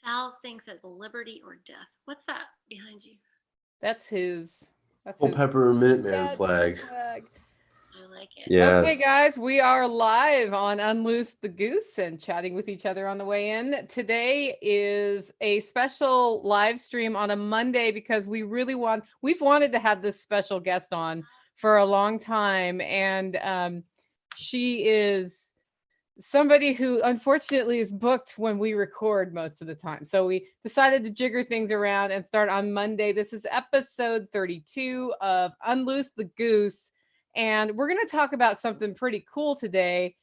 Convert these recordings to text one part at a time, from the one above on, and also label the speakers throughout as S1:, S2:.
S1: Sal thinks it's liberty or death. What's that behind you?
S2: That's his. That's
S3: Full
S2: his.
S3: pepper Minuteman
S2: That's his
S3: flag.
S2: flag.
S1: I like it.
S2: Okay,
S3: Yes.
S2: guys, we are live on Unloose the Goose and chatting with each other on the way in. Today is a special live stream on a Monday because we've wanted to have this special guest on for a long time. And she is somebody who unfortunately is booked when we record most of the time. So we decided to jigger things around and start on Monday. This is episode 32 of Unloose the Goose. And we're going to talk about something pretty cool today.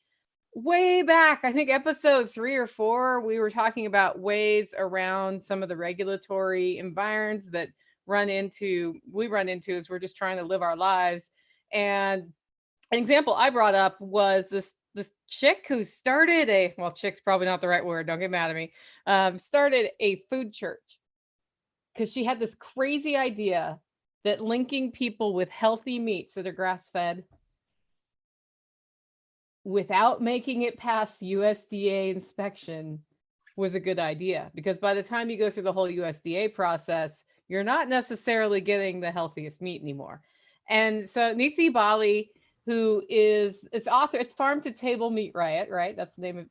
S2: Way back, I think episode 3 or 4, we were talking about ways around some of the regulatory environs that we run into as we're just trying to live our lives. And an example I brought up was this chick who started chick's probably not the right word, don't get mad at me, started a food church because she had this crazy idea that linking people with healthy meats that are grass-fed without making it past USDA inspection was a good idea. Because by the time you go through the whole USDA process, you're not necessarily getting the healthiest meat anymore. And so Niti Bali, who is author, it's Farm to Table Meat Riot, right? That's the name of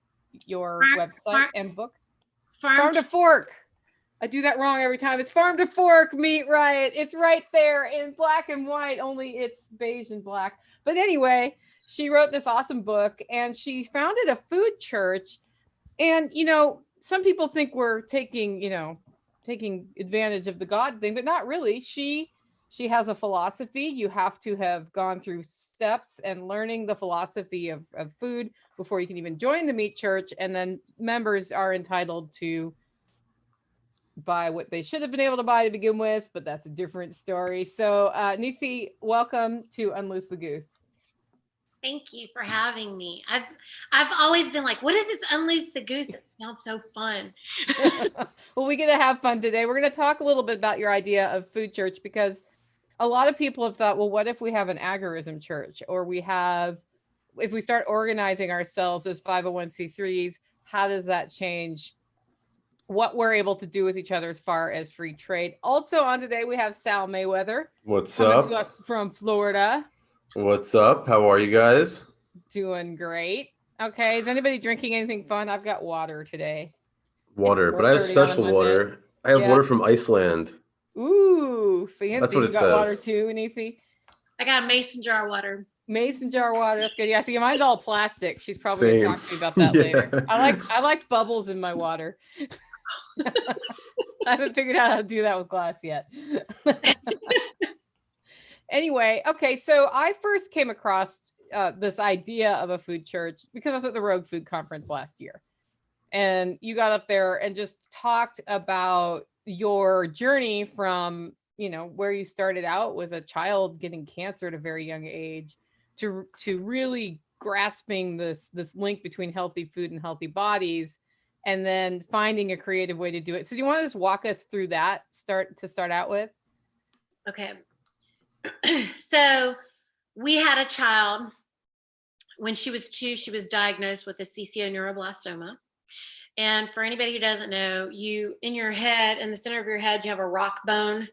S2: your website and book. Farm to Fork. I do that wrong every time. It's Farm to Fork Meat Riot. It's right there in black and white, only it's beige and black. But anyway, she wrote this awesome book and she founded a food church. And, some people think we're taking advantage of the God thing, but not really. She has a philosophy. You have to have gone through steps and learning the philosophy of food before you can even join the meat church. And then members are entitled to buy what they should have been able to buy to begin with, but that's a different story. So Niti, welcome to Unloose the Goose.
S1: Thank you for having me. I've always been like, what is this Unloose the Goose? It sounds so fun.
S2: Well, we're going to have fun today. We're going to talk a little bit about your idea of food church, because a lot of people have thought, well, what if we have an agorism church, or if we start organizing ourselves as 501c3s, how does that change what we're able to do with each other as far as free trade? Also on today, we have Sal Mayweather.
S3: What's
S2: coming
S3: up?
S2: To us from Florida.
S3: What's up? How are you guys?
S2: Doing great. Okay, is anybody drinking anything fun? I've got water today.
S3: Water, but I have special water. I have water from Iceland.
S2: Ooh, fancy.
S3: That's what it
S2: you got
S3: says.
S2: Water too, Niti?
S1: I got mason jar water.
S2: Mason jar water. That's good. Yeah, see, mine's all plastic. She's probably gonna talk to me about that later. I like bubbles in my water. I haven't figured out how to do that with glass yet. Anyway, okay, so I first came across this idea of a food church because I was at the Rogue Food Conference last year. And you got up there and just talked about your journey from, where you started out with a child getting cancer at a very young age to really grasping this link between healthy food and healthy bodies, and then finding a creative way to do it. So do you want to just walk us through that start out with?
S1: Okay. So we had a child. When she was 2, she was diagnosed with a CCO neuroblastoma. And for anybody who doesn't know, in your head, in the center of your head, you have a rock bone.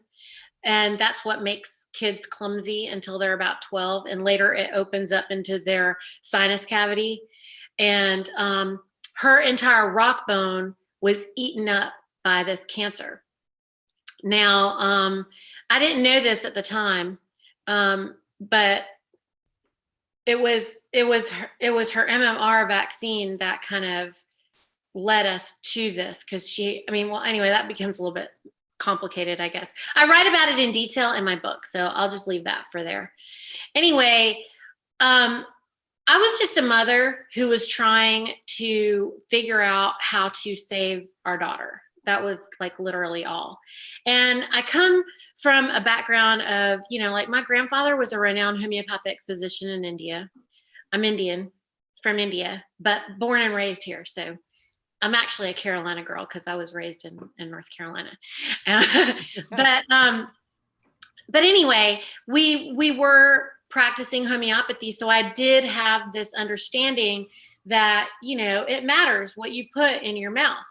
S1: And that's what makes kids clumsy until they're about 12. And later it opens up into their sinus cavity. And her entire rock bone was eaten up by this cancer. Now, I didn't know this at the time, but it was her MMR vaccine that kind of led us to this, because anyway, that becomes a little bit complicated, I guess. I write about it in detail in my book, so I'll just leave that for there. Anyway, I was just a mother who was trying to figure out how to save our daughter. That was like literally all. And I come from a background of, my grandfather was a renowned homeopathic physician in India. I'm Indian, from India, but born and raised here. So I'm actually a Carolina girl because I was raised in North Carolina. But anyway, we were practicing homeopathy. So I did have this understanding that, it matters what you put in your mouth.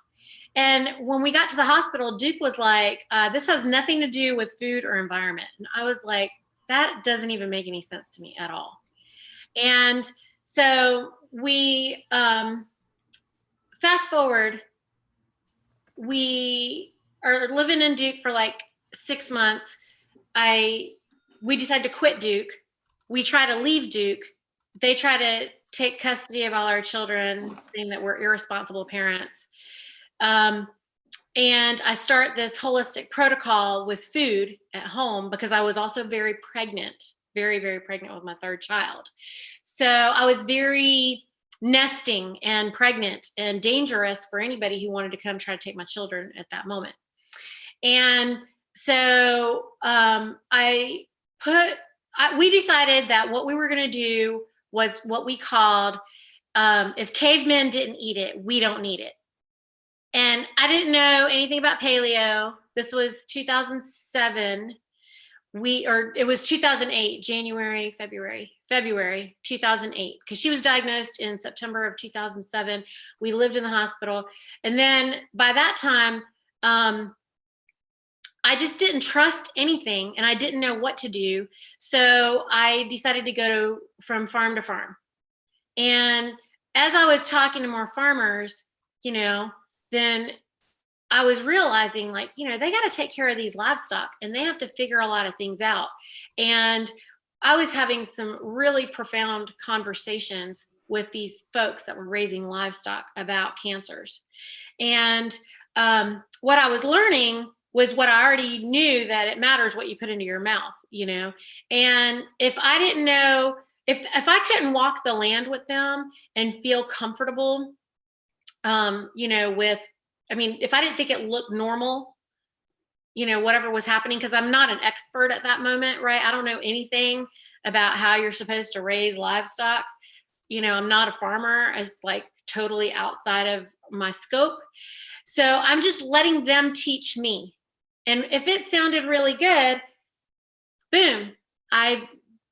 S1: And when we got to the hospital, Duke was like, this has nothing to do with food or environment. And I was like, that doesn't even make any sense to me at all. And so we, fast forward, we are living in Duke for like 6 months. We decided to quit Duke. We try to leave Duke. They try to take custody of all our children, saying that we're irresponsible parents. And I start this holistic protocol with food at home because I was also very pregnant, very, very pregnant with my third child. So I was very nesting and pregnant and dangerous for anybody who wanted to come try to take my children at that moment. And so we decided that what we were going to do was what we called, if cavemen didn't eat it, we don't need it. And I didn't know anything about paleo. This was 2007. It was 2008, February 2008, because she was diagnosed in September of 2007. We lived in the hospital. And then by that time, I just didn't trust anything and I didn't know what to do. So I decided to go from farm to farm. And as I was talking to more farmers, then I was realizing they got to take care of these livestock and they have to figure a lot of things out. And I was having some really profound conversations with these folks that were raising livestock about cancers. And what I was learning was what I already knew, that it matters what you put into your mouth, and if I didn't know, if I couldn't walk the land with them and feel comfortable, if I didn't think it looked normal, whatever was happening, because I'm not an expert at that moment, right? I don't know anything about how you're supposed to raise livestock. I'm not a farmer. It's like totally outside of my scope. So I'm just letting them teach me. And if it sounded really good, boom, I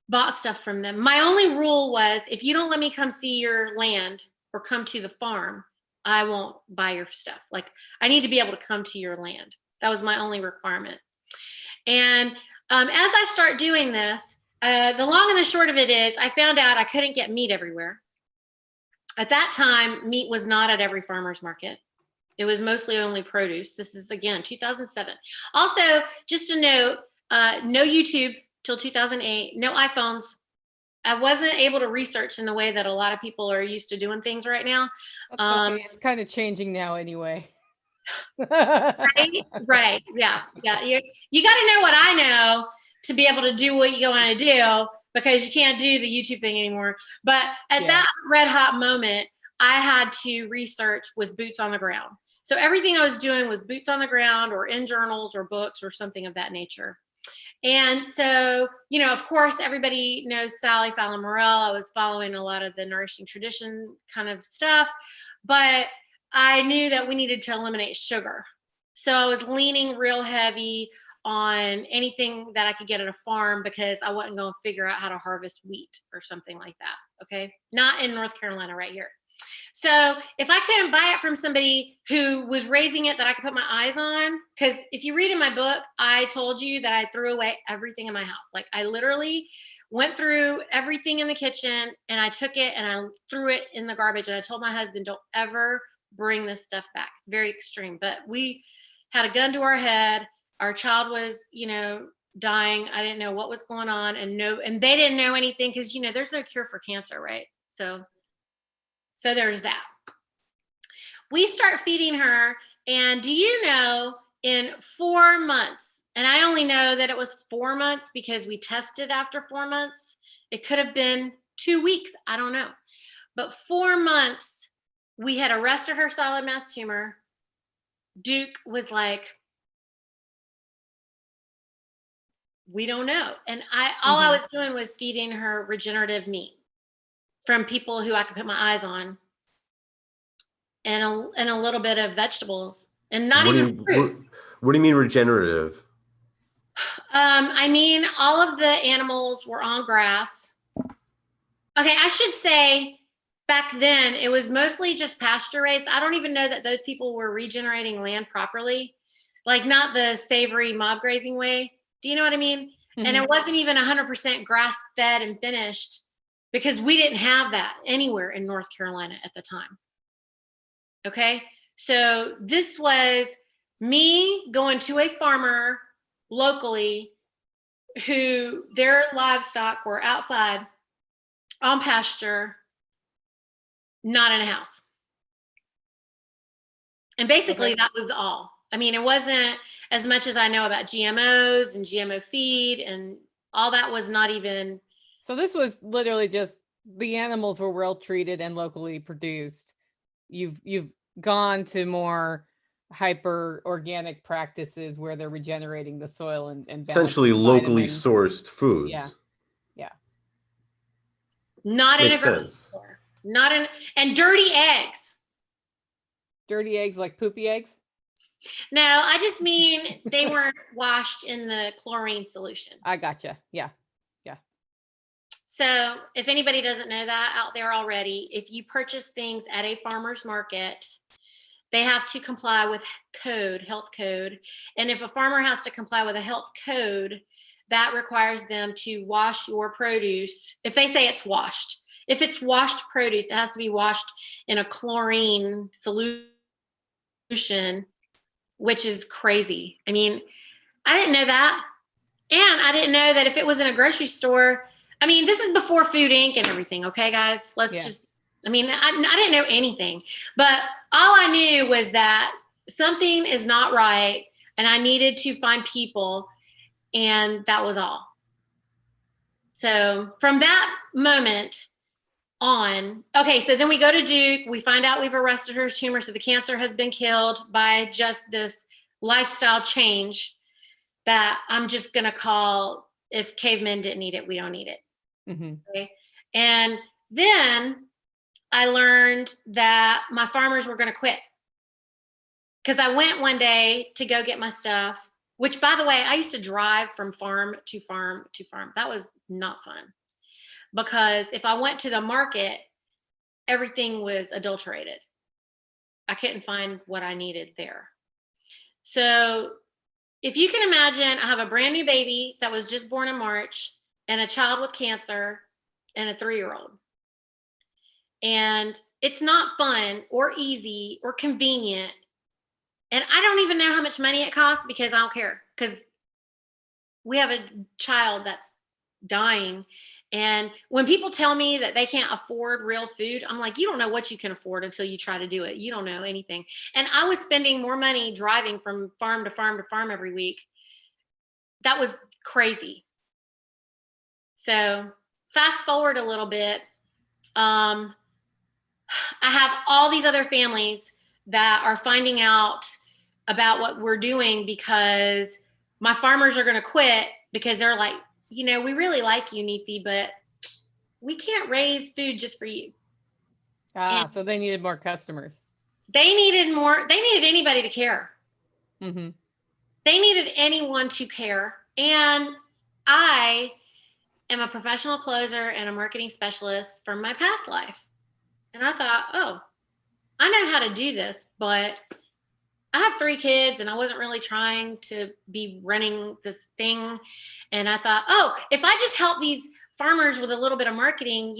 S1: bought stuff from them. My only rule was, if you don't let me come see your land or come to the farm, I won't buy your stuff. Like, I need to be able to come to your land. That was my only requirement. And as I start doing this, the long and the short of it is, I found out I couldn't get meat everywhere. At that time, meat was not at every farmer's market. It was mostly only produce. This is, again, 2007. Also, just a note, no YouTube till 2008, no iPhones. I wasn't able to research in the way that a lot of people are used to doing things right now.
S2: Okay. It's kind of changing now anyway.
S1: Right. Yeah. You got to know what I know to be able to do what you want to do, because you can't do the YouTube thing anymore. But at that red hot moment, I had to research with boots on the ground. So everything I was doing was boots on the ground or in journals or books or something of that nature. And so, of course, everybody knows Sally Fallon Morell. I was following a lot of the Nourishing tradition kind of stuff, but I knew that we needed to eliminate sugar. So I was leaning real heavy on anything that I could get at a farm, because I wasn't going to figure out how to harvest wheat or something like that. Okay. Not in North Carolina right here. So if I couldn't buy it from somebody who was raising it that I could put my eyes on, because if you read in my book, I told you that I threw away everything in my house. Like, I literally went through everything in the kitchen and I took it and I threw it in the garbage. And I told my husband, don't ever bring this stuff back. It's very extreme. But we had a gun to our head. Our child was, dying. I didn't know what was going on, and they didn't know anything, because, there's no cure for cancer, right? So there's that. We start feeding her, and do you know, in 4 months, and I only know that it was 4 months because we tested after 4 months. It could have been 2 weeks. I don't know. But 4 months, we had arrested her solid mass tumor. Duke was like, we don't know. And all I was doing was feeding her regenerative meat from people who I could put my eyes on, and a little bit of vegetables, and not even fruit.
S3: What do you mean regenerative?
S1: I mean, all of the animals were on grass. Okay, I should say, back then it was mostly just pasture raised. I don't even know that those people were regenerating land properly, like not the savory mob grazing way. Do you know what I mean? And it wasn't even 100% grass fed and finished, because we didn't have that anywhere in North Carolina at the time. Okay. So this was me going to a farmer locally who their livestock were outside on pasture, not in a house. And basically that was all. I mean, it wasn't as much as I know about GMOs and GMO feed and all that was not even.
S2: So this was literally just the animals were well treated and locally produced. You've gone to more hyper organic practices where they're regenerating the soil and
S3: essentially locally sourced foods.
S2: Yeah.
S1: Not in a grocery store. Not in, and dirty eggs.
S2: Dirty eggs like poopy eggs?
S1: No, I just mean they weren't washed in the chlorine solution.
S2: I gotcha. Yeah.
S1: So if anybody doesn't know that out there already, if you purchase things at a farmer's market, they have to comply with health code. And if a farmer has to comply with a health code, that requires them to wash your produce. If they say it's washed, if it's washed produce, it has to be washed in a chlorine solution, which is crazy. I mean, I didn't know that. And I didn't know that if it was in a grocery store, I mean, this is before Food Inc. and everything. Okay, guys, I didn't know anything, but all I knew was that something is not right and I needed to find people, and that was all. So from that moment on, okay, so then we go to Duke, we find out we've arrested her tumor, so the cancer has been killed by just this lifestyle change that I'm just gonna call, if cavemen didn't eat it, we don't eat it. Okay? And then I learned that my farmers were going to quit, because I went one day to go get my stuff, which, by the way, I used to drive from farm to farm to farm. That was not fun, because if I went to the market, everything was adulterated. I couldn't find what I needed there. So if you can imagine, I have a brand new baby that was just born in March and a child with cancer and a 3-year-old. And it's not fun or easy or convenient. And I don't even know how much money it costs, because I don't care, because we have a child that's dying. And when people tell me that they can't afford real food, I'm like, you don't know what you can afford until you try to do it. You don't know anything. And I was spending more money driving from farm to farm to farm every week. That was crazy. So fast forward a little bit. I have all these other families that are finding out about what we're doing, because my farmers are going to quit, because they're like, we really like you, Niti, but we can't raise food just for you.
S2: So they needed more customers.
S1: They needed anybody to care.
S2: Mm-hmm.
S1: They needed anyone to care. And I am a professional closer and a marketing specialist from my past life. And I thought, oh, I know how to do this, but I have 3 kids and I wasn't really trying to be running this thing. And I thought, oh, if I just help these farmers with a little bit of marketing,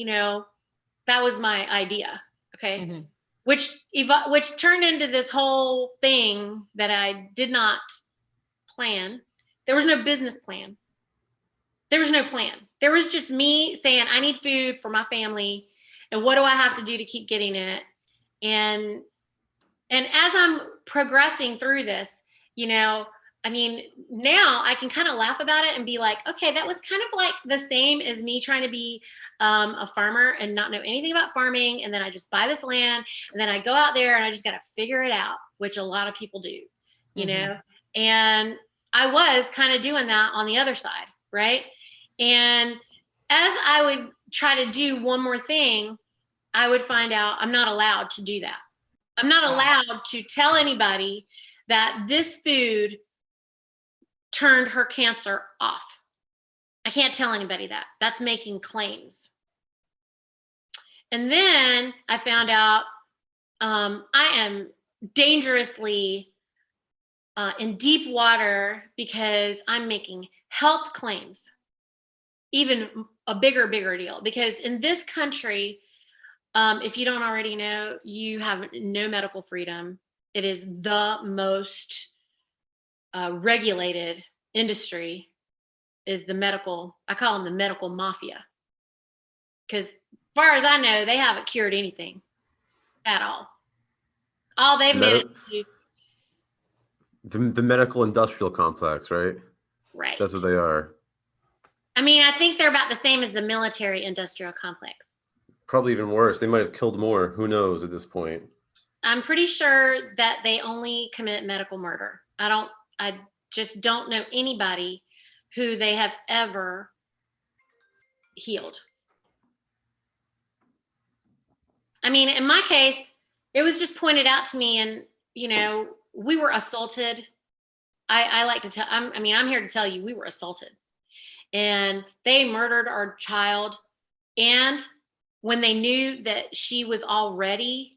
S1: that was my idea. Okay. Mm-hmm. Which turned into this whole thing that I did not plan. There was no business plan. There was no plan. There was just me saying, I need food for my family. And what do I have to do to keep getting it? And as I'm progressing through this, now I can kind of laugh about it and be like, okay, that was kind of like the same as me trying to be a farmer and not know anything about farming. And then I just buy this land and then I go out there and I just got to figure it out, which a lot of people do, you know? And I was kind of doing that on the other side, right? And as I would try to do one more thing, I would find out I'm not allowed to do that. I'm not allowed to tell anybody that this food turned her cancer off. I can't tell anybody that. That's making claims. And then I found out I am dangerously in deep water because I'm making health claims, even a bigger deal. Because in this country, if you don't already know, you have no medical freedom. It is the most regulated industry is the medical, I call them the medical mafia. Because as far as I know, they haven't cured anything at all. All they've managed to do.
S3: The medical industrial complex, right?
S1: Right.
S3: That's what they are.
S1: I mean, I think they're about the same as the military industrial complex.
S3: Probably even worse. They might have killed more. Who knows at this point?
S1: I'm pretty sure that they only commit medical murder. I just don't know anybody who they have ever healed. I mean, in my case, it was just pointed out to me, and, you know, we were assaulted. I like to tell, I'm here to tell you, we were assaulted. And they murdered our child. And when they knew that she was already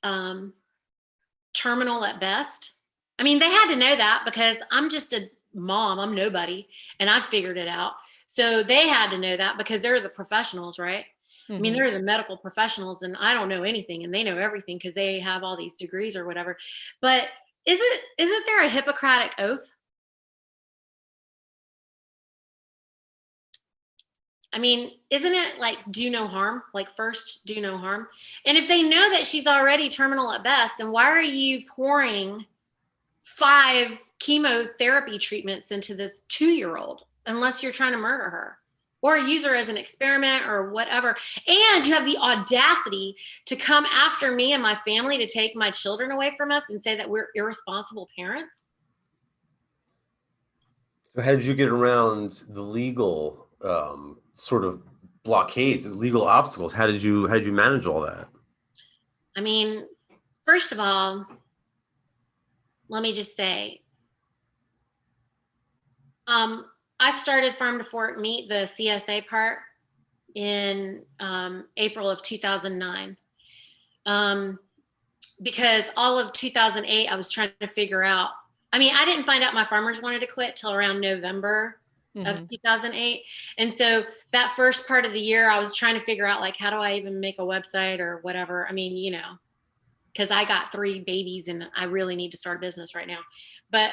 S1: terminal at best, I mean, they had to know that because I'm just a mom, I'm nobody, and I figured it out. So they had to know that because they're the professionals, right? I mean, they're the medical professionals, and I don't know anything, and they know everything because they have all these degrees or whatever. But isn't there a Hippocratic oath? I mean, isn't it like do no harm? Like first, do no harm. And if they know that she's already terminal at best, then why are you pouring 5 chemotherapy treatments into this 2-year-old unless you're trying to murder her or use her as an experiment or whatever? And you have the audacity to come after me and my family to take my children away from us and say that we're irresponsible parents.
S3: So how did you get around the legal sort of blockades, legal obstacles? How did you manage all that?
S1: I mean, first of all, let me just say, I started Farm to Fork Meat, the CSA part, in April of 2009. Because all of 2008, I was trying to figure out, I mean, I didn't find out my farmers wanted to quit till around November of 2008. And so that first part of the year, I was trying to figure out, like, how do I even make a website or whatever? I mean, you know, because I got 3 babies and I really need to start a business right now. But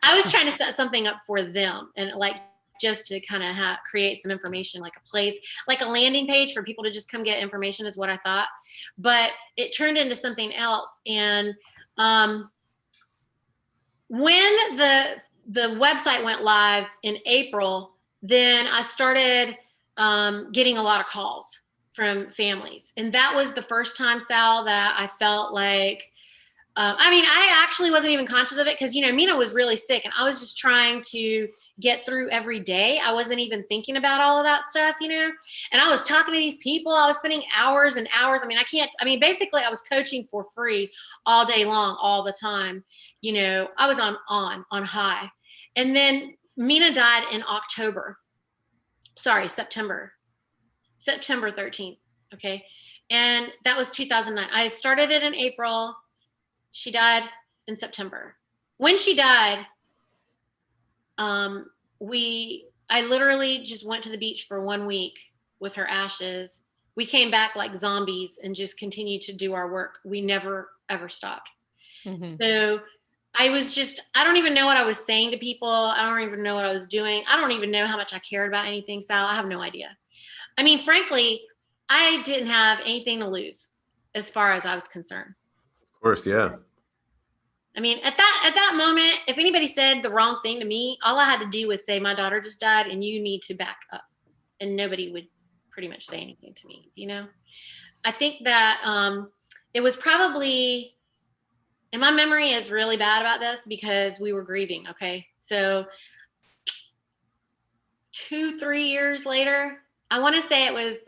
S1: I was trying to set something up for them and like just to kind of create some information, like a place, like a landing page for people to just come get information is what I thought. But it turned into something else. And when the website went live in April, then I started getting a lot of calls from families. And that was the first time, Sal, that I felt like, I mean, I actually wasn't even conscious of it because, you know, Mina was really sick and I was just trying to get through every day. I wasn't even thinking about all of that stuff, you know, and I was talking to these people. I was spending hours and hours. I mean, basically I was coaching for free all day long, all the time. You know, I was on high. And then Mina died in September 13th. Okay. And that was 2009. I started it in April. She died in September. When she died, I literally just went to the beach for 1 week with her ashes. We came back like zombies and just continued to do our work. We never, ever stopped. So I don't even know what I was saying to people. I don't even know what I was doing. I don't even know how much I cared about anything, Sal. I have no idea. I mean, frankly, I didn't have anything to lose as far as I was concerned.
S3: Of course, yeah.
S1: I mean, at that moment, if anybody said the wrong thing to me, all I had to do was say, my daughter just died and you need to back up. And nobody would pretty much say anything to me, you know? I think that it was probably, and my memory is really bad about this because we were grieving, okay? So 2-3 years later, I want to say it was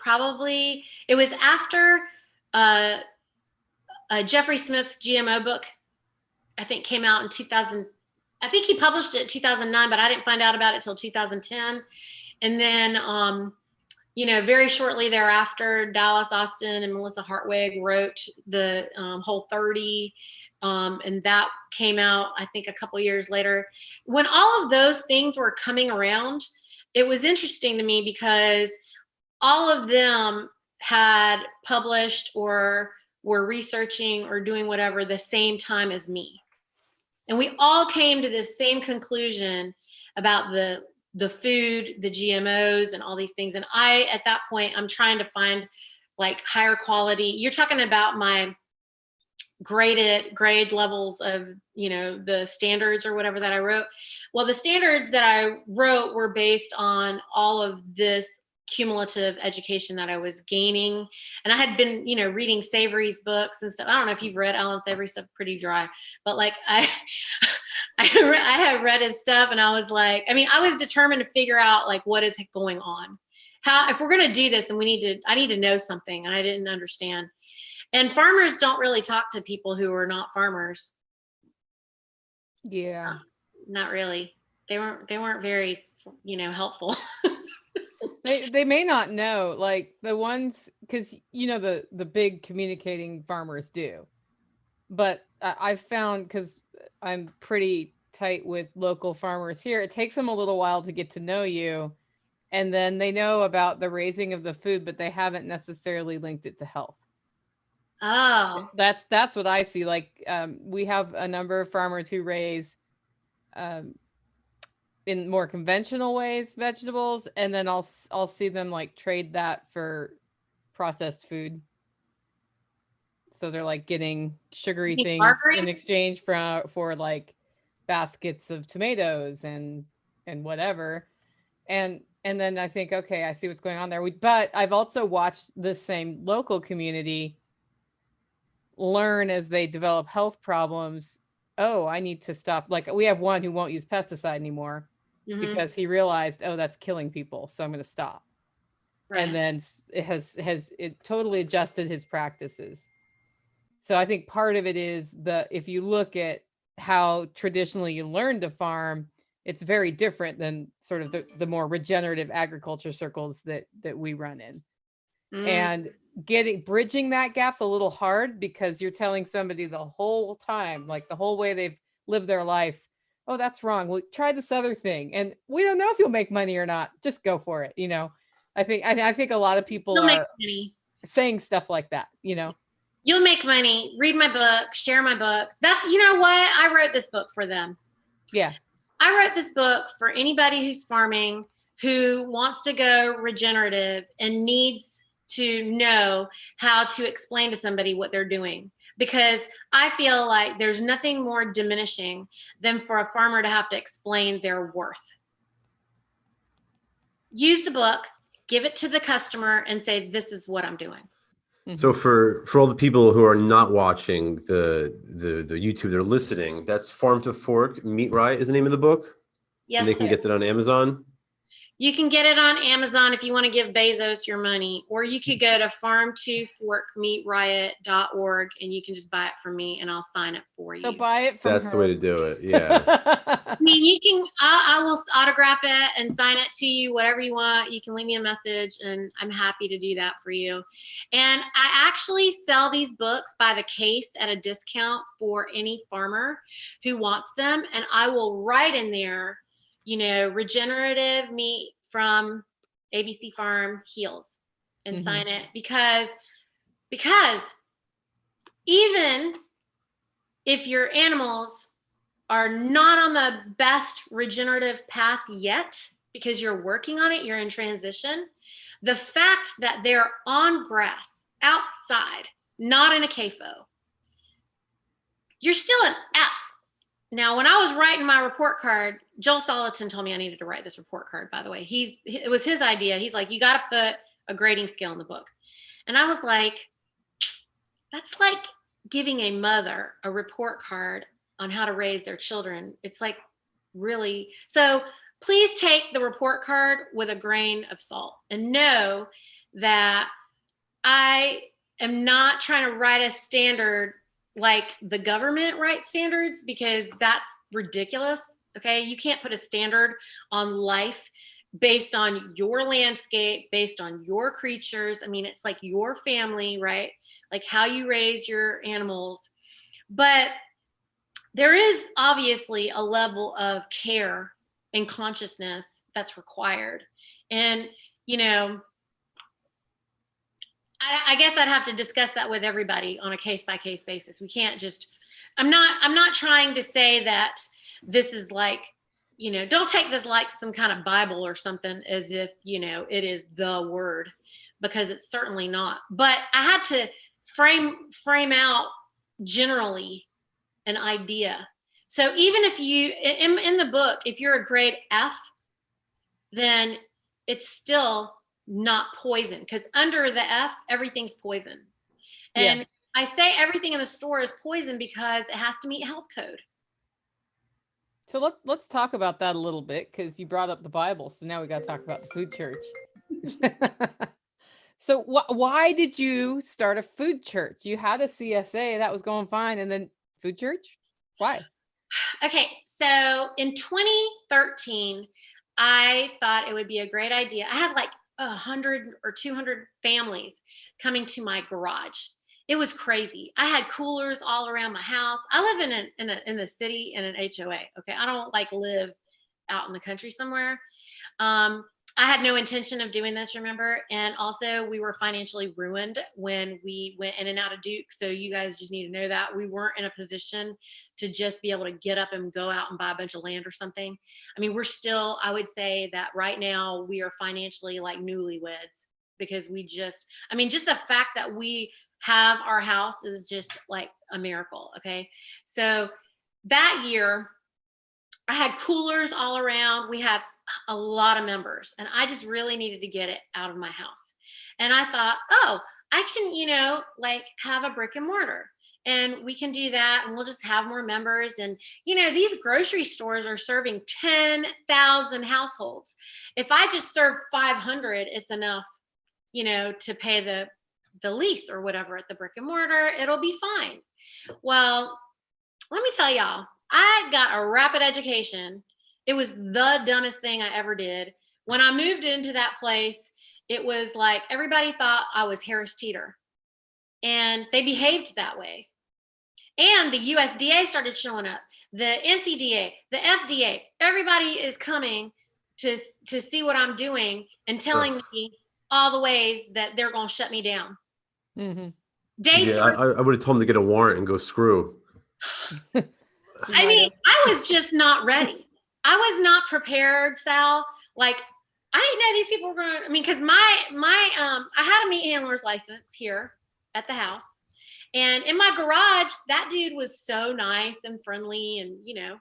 S1: after Jeffrey Smith's GMO book, I think came out in 2000. I think he published it in 2009, but I didn't find out about it till 2010. And then very shortly thereafter, Dallas Austin and Melissa Hartwig wrote the Whole 30. And that came out, I think, a couple years later. When all of those things were coming around, it was interesting to me because all of them had published or were researching or doing whatever the same time as me. And we all came to this same conclusion about the food, the GMOs, and all these things. And at that point, I'm trying to find like higher quality. You're talking about my grade levels of, the standards or whatever that I wrote. Well, the standards that I wrote were based on all of this cumulative education that I was gaining. And I had been, reading Savory's books and stuff. I don't know if you've read Alan Savory's stuff, pretty dry, but like I had read his stuff, and I was like, I was determined to figure out like what is going on. If we're going to do this, then I need to know something, and I didn't understand. And farmers don't really talk to people who are not farmers.
S2: Yeah.
S1: Not really. They weren't very, helpful.
S2: They may not know, like the ones, because the big communicating farmers do. But I've found, because I'm pretty tight with local farmers here, it takes them a little while to get to know you. And then they know about the raising of the food, but they haven't necessarily linked it to health.
S1: Oh,
S2: That's what I see. Like we have a number of farmers who raise in more conventional ways vegetables, and then I'll see them like trade that for processed food. So they're like getting sugary things
S1: margarine?
S2: in exchange for like baskets of tomatoes and whatever. And then I think, okay, I see what's going on there. But I've also watched the same local community learn as they develop health problems. Oh, I need to stop. Like we have one who won't use pesticide anymore because he realized, oh, that's killing people. So I'm going to stop. Right. And then it has totally adjusted his practices. So I think part of it is if you look at how traditionally you learn to farm, it's very different than sort of the more regenerative agriculture circles that we run in. And bridging that gap's a little hard because you're telling somebody the whole time, like the whole way they've lived their life, oh, that's wrong. Well, try this other thing. And we don't know if you'll make money or not. Just go for it. I think a lot of people are saying stuff like that,
S1: You'll make money, read my book, share my book. That's, what? I wrote this book for them.
S2: Yeah.
S1: I wrote this book for anybody who's farming, who wants to go regenerative and needs to know how to explain to somebody what they're doing. Because I feel like there's nothing more diminishing than for a farmer to have to explain their worth. Use the book, give it to the customer, and say, this is what I'm doing.
S3: So for all the people who are not watching the YouTube, they're listening, that's Farm to Fork Meat Riot is the name of the book?
S1: Yes,
S3: and they can get that on Amazon?
S1: You can get it on Amazon if you want to give Bezos your money, or you could go to farmtoforkmeatriot.org and you can just buy it from me and I'll sign it for you.
S2: So buy it from
S3: That's
S2: her.
S3: The way to do it. Yeah.
S1: You can, I will autograph it and sign it to you, whatever you want. You can leave me a message and I'm happy to do that for you. And I actually sell these books by the case at a discount for any farmer who wants them. And I will write in there, regenerative meat from ABC Farm Heals and sign it because even if your animals are not on the best regenerative path yet, because you're working on it, you're in transition, the fact that they're on grass outside, not in a CAFO, you're still an F. Now, when I was writing my report card, Joel Soliton told me I needed to write this report card, by the way. It was his idea. He's like, you got to put a grading scale in the book. And I was like, that's like giving a mother a report card on how to raise their children. It's like, really? So please take the report card with a grain of salt and know that I am not trying to write a standard like the government writes standards, because that's ridiculous. Okay. You can't put a standard on life based on your landscape, based on your creatures. I mean, it's like your family, right? Like how you raise your animals. But there is obviously a level of care and consciousness that's required. And, you know, I guess I'd have to discuss that with everybody on a case by case basis. We can't just, I'm not trying to say that this is like, you know, don't take this like some kind of Bible or something as if, you know, it is the word, because it's certainly not. But I had to frame out generally an idea. So even if you, in the book, if you're a grade F, then it's still not poison, because under the F, everything's poison. And I say everything in the store is poison because it has to meet health code.
S2: So let's talk about that a little bit, because you brought up the Bible. So now we got to talk about the food church. So why did you start a food church? You had a CSA that was going fine, and then food church? Why?
S1: Okay, so in 2013, I thought it would be a great idea. I had like 100 or 200 families coming to my garage. It was crazy. I had coolers all around my house. I live in the city in an HOA. Okay, I don't like live out in the country somewhere. I had no intention of doing this, remember? And also we were financially ruined when we went in and out of Duke. So you guys just need to know that we weren't in a position to just be able to get up and go out and buy a bunch of land or something. I mean, we're still, I would say that right now we are financially like newlyweds, because we just, I mean, just the fact that we have our house is just like a miracle. Okay. So that year I had coolers all around. We had a lot of members, and I just really needed to get it out of my house. And I thought, oh, I can, you know, like have a brick and mortar, and we can do that, and we'll just have more members. And, you know, these grocery stores are serving 10,000 households. If I just serve 500, it's enough, you know, to pay the lease or whatever at the brick and mortar. It'll be fine. Well, let me tell y'all, I got a rapid education. It was the dumbest thing I ever did. When I moved into that place, it was like everybody thought I was Harris Teeter, and they behaved that way. And the USDA started showing up, the NCDA, the FDA, everybody is coming to see what I'm doing and telling me all the ways that they're going to shut me down.
S2: Mm-hmm.
S3: Yeah, I would have told him to get a warrant and go screw.
S1: I mean, I was just not ready. I was not prepared, Sal. Like, I didn't know these people were going to, I mean, because I had a meat handler's license here at the house. And in my garage, that dude was so nice and friendly, and, you know,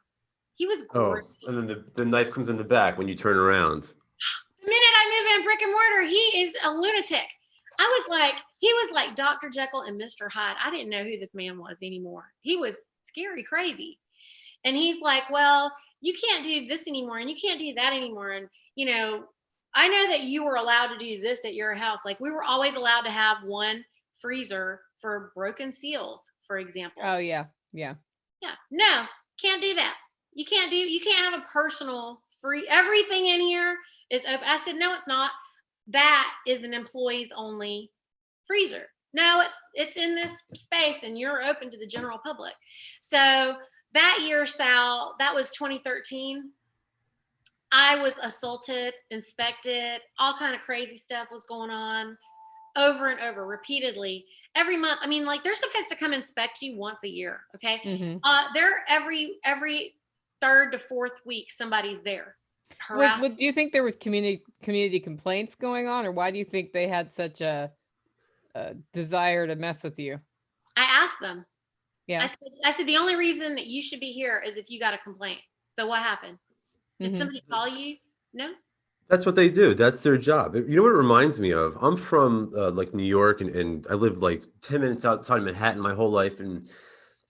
S1: he was great.
S3: Oh, and then the knife comes in the back when you turn around.
S1: The minute I move in brick and mortar, he is a lunatic. He was like Dr. Jekyll and Mr. Hyde. I didn't know who this man was anymore. He was scary crazy. And he's like, well, you can't do this anymore, and you can't do that anymore. And, you know, I know that you were allowed to do this at your house. Like, we were always allowed to have one freezer for broken seals, for example.
S2: Oh, yeah.
S1: No, can't do that. You can't have a personal free, everything in here is open. I said, no, it's not. That is an employees only freezer. No, it's in this space, and you're open to the general public. So that year, Sal, that was 2013. I was assaulted, inspected, all kind of crazy stuff was going on over and over repeatedly every month. I mean, like, they're supposed to come inspect you once a year. Okay.
S2: Mm-hmm.
S1: They're every third to fourth week, somebody's there.
S2: Do you think there was community complaints going on, or why do you think they had such a desire to mess with you?
S1: I asked them.
S2: Yeah.
S1: I said, the only reason that you should be here is if you got a complaint. So what happened? Did somebody call you? No.
S3: That's what they do. That's their job. You know what it reminds me of? I'm from like New York, and I lived like 10 minutes outside of Manhattan my whole life. And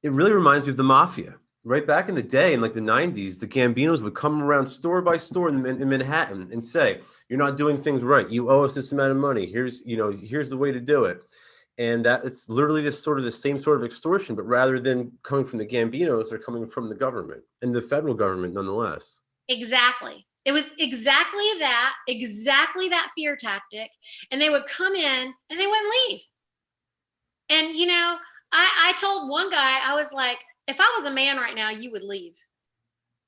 S3: it really reminds me of the mafia. Right back in the day, in like the 90s, the Gambinos would come around store by store in Manhattan and say, you're not doing things right. You owe us this amount of money. Here's the way to do it. And that it's literally the same sort of extortion, but rather than coming from the Gambinos, they're coming from the government, and the federal government nonetheless.
S1: Exactly. It was exactly that fear tactic. And they would come in and they wouldn't leave. And, you know, I told one guy, I was like, if I was a man right now, you would leave.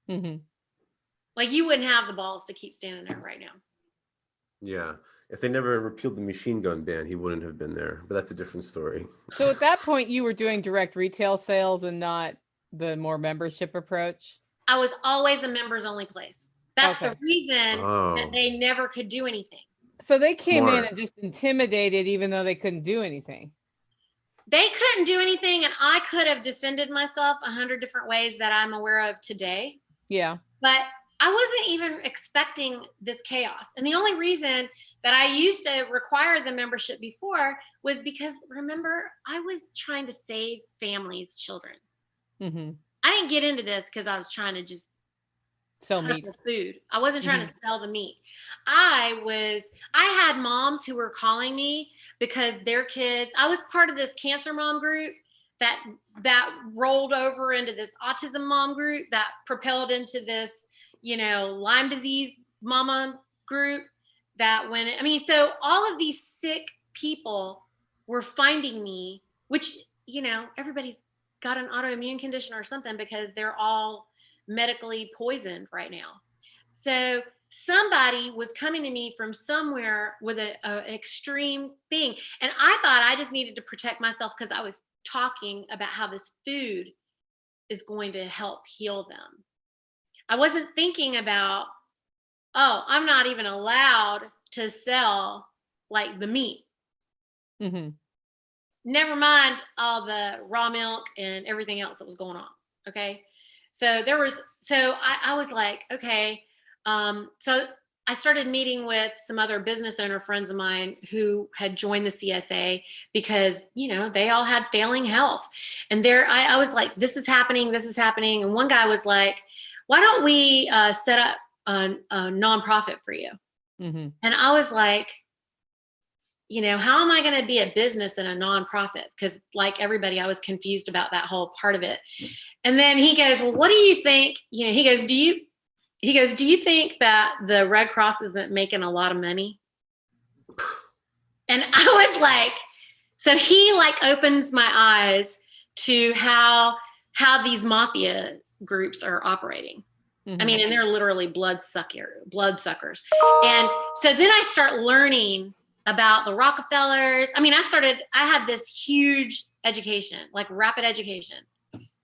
S2: Mm-hmm.
S1: Like, you wouldn't have the balls to keep standing there right now.
S3: Yeah. If they never repealed the machine gun ban, he wouldn't have been there. But that's a different story.
S2: So at that point, you were doing direct retail sales and not the more membership approach?
S1: I was always a members only place. That's the reason that they never could do anything.
S2: So they came in and just intimidated, even though they couldn't do anything.
S1: They couldn't do anything, and I could have defended myself 100 different ways that I'm aware of today.
S2: Yeah.
S1: But I wasn't even expecting this chaos. And the only reason that I used to require the membership before was because, remember, I was trying to save families' children.
S2: Mm-hmm.
S1: I didn't get into this because I was trying to just
S2: sell meat,
S1: food. I wasn't trying to sell the meat. I had moms who were calling me because their kids, I was part of this cancer mom group that rolled over into this autism mom group that propelled into this, you know, Lyme disease mama group so all of these sick people were finding me, which, you know, everybody's got an autoimmune condition or something because they're all medically poisoned right now. So somebody was coming to me from somewhere with an extreme thing. And I thought I just needed to protect myself because I was talking about how this food is going to help heal them. I wasn't thinking about, oh, I'm not even allowed to sell like the meat.
S2: Mm-hmm.
S1: Never mind all the raw milk and everything else that was going on. Okay. So I was like, okay. So I started meeting with some other business owner friends of mine who had joined the CSA because, you know, they all had failing health. And I was like, this is happening. And one guy was like, why don't we set up a nonprofit for you?
S2: Mm-hmm.
S1: And I was like, you know, how am I going to be a business and a nonprofit? Because like everybody, I was confused about that whole part of it. And then he goes, well, what do you think? You know, he goes, do you think that the Red Cross isn't making a lot of money? And I was like, so he like opens my eyes to how these mafia groups are operating.
S2: Mm-hmm.
S1: I mean, and they're literally blood suckers. And so then I start learning about the Rockefellers. I mean, I had this huge education, like rapid education.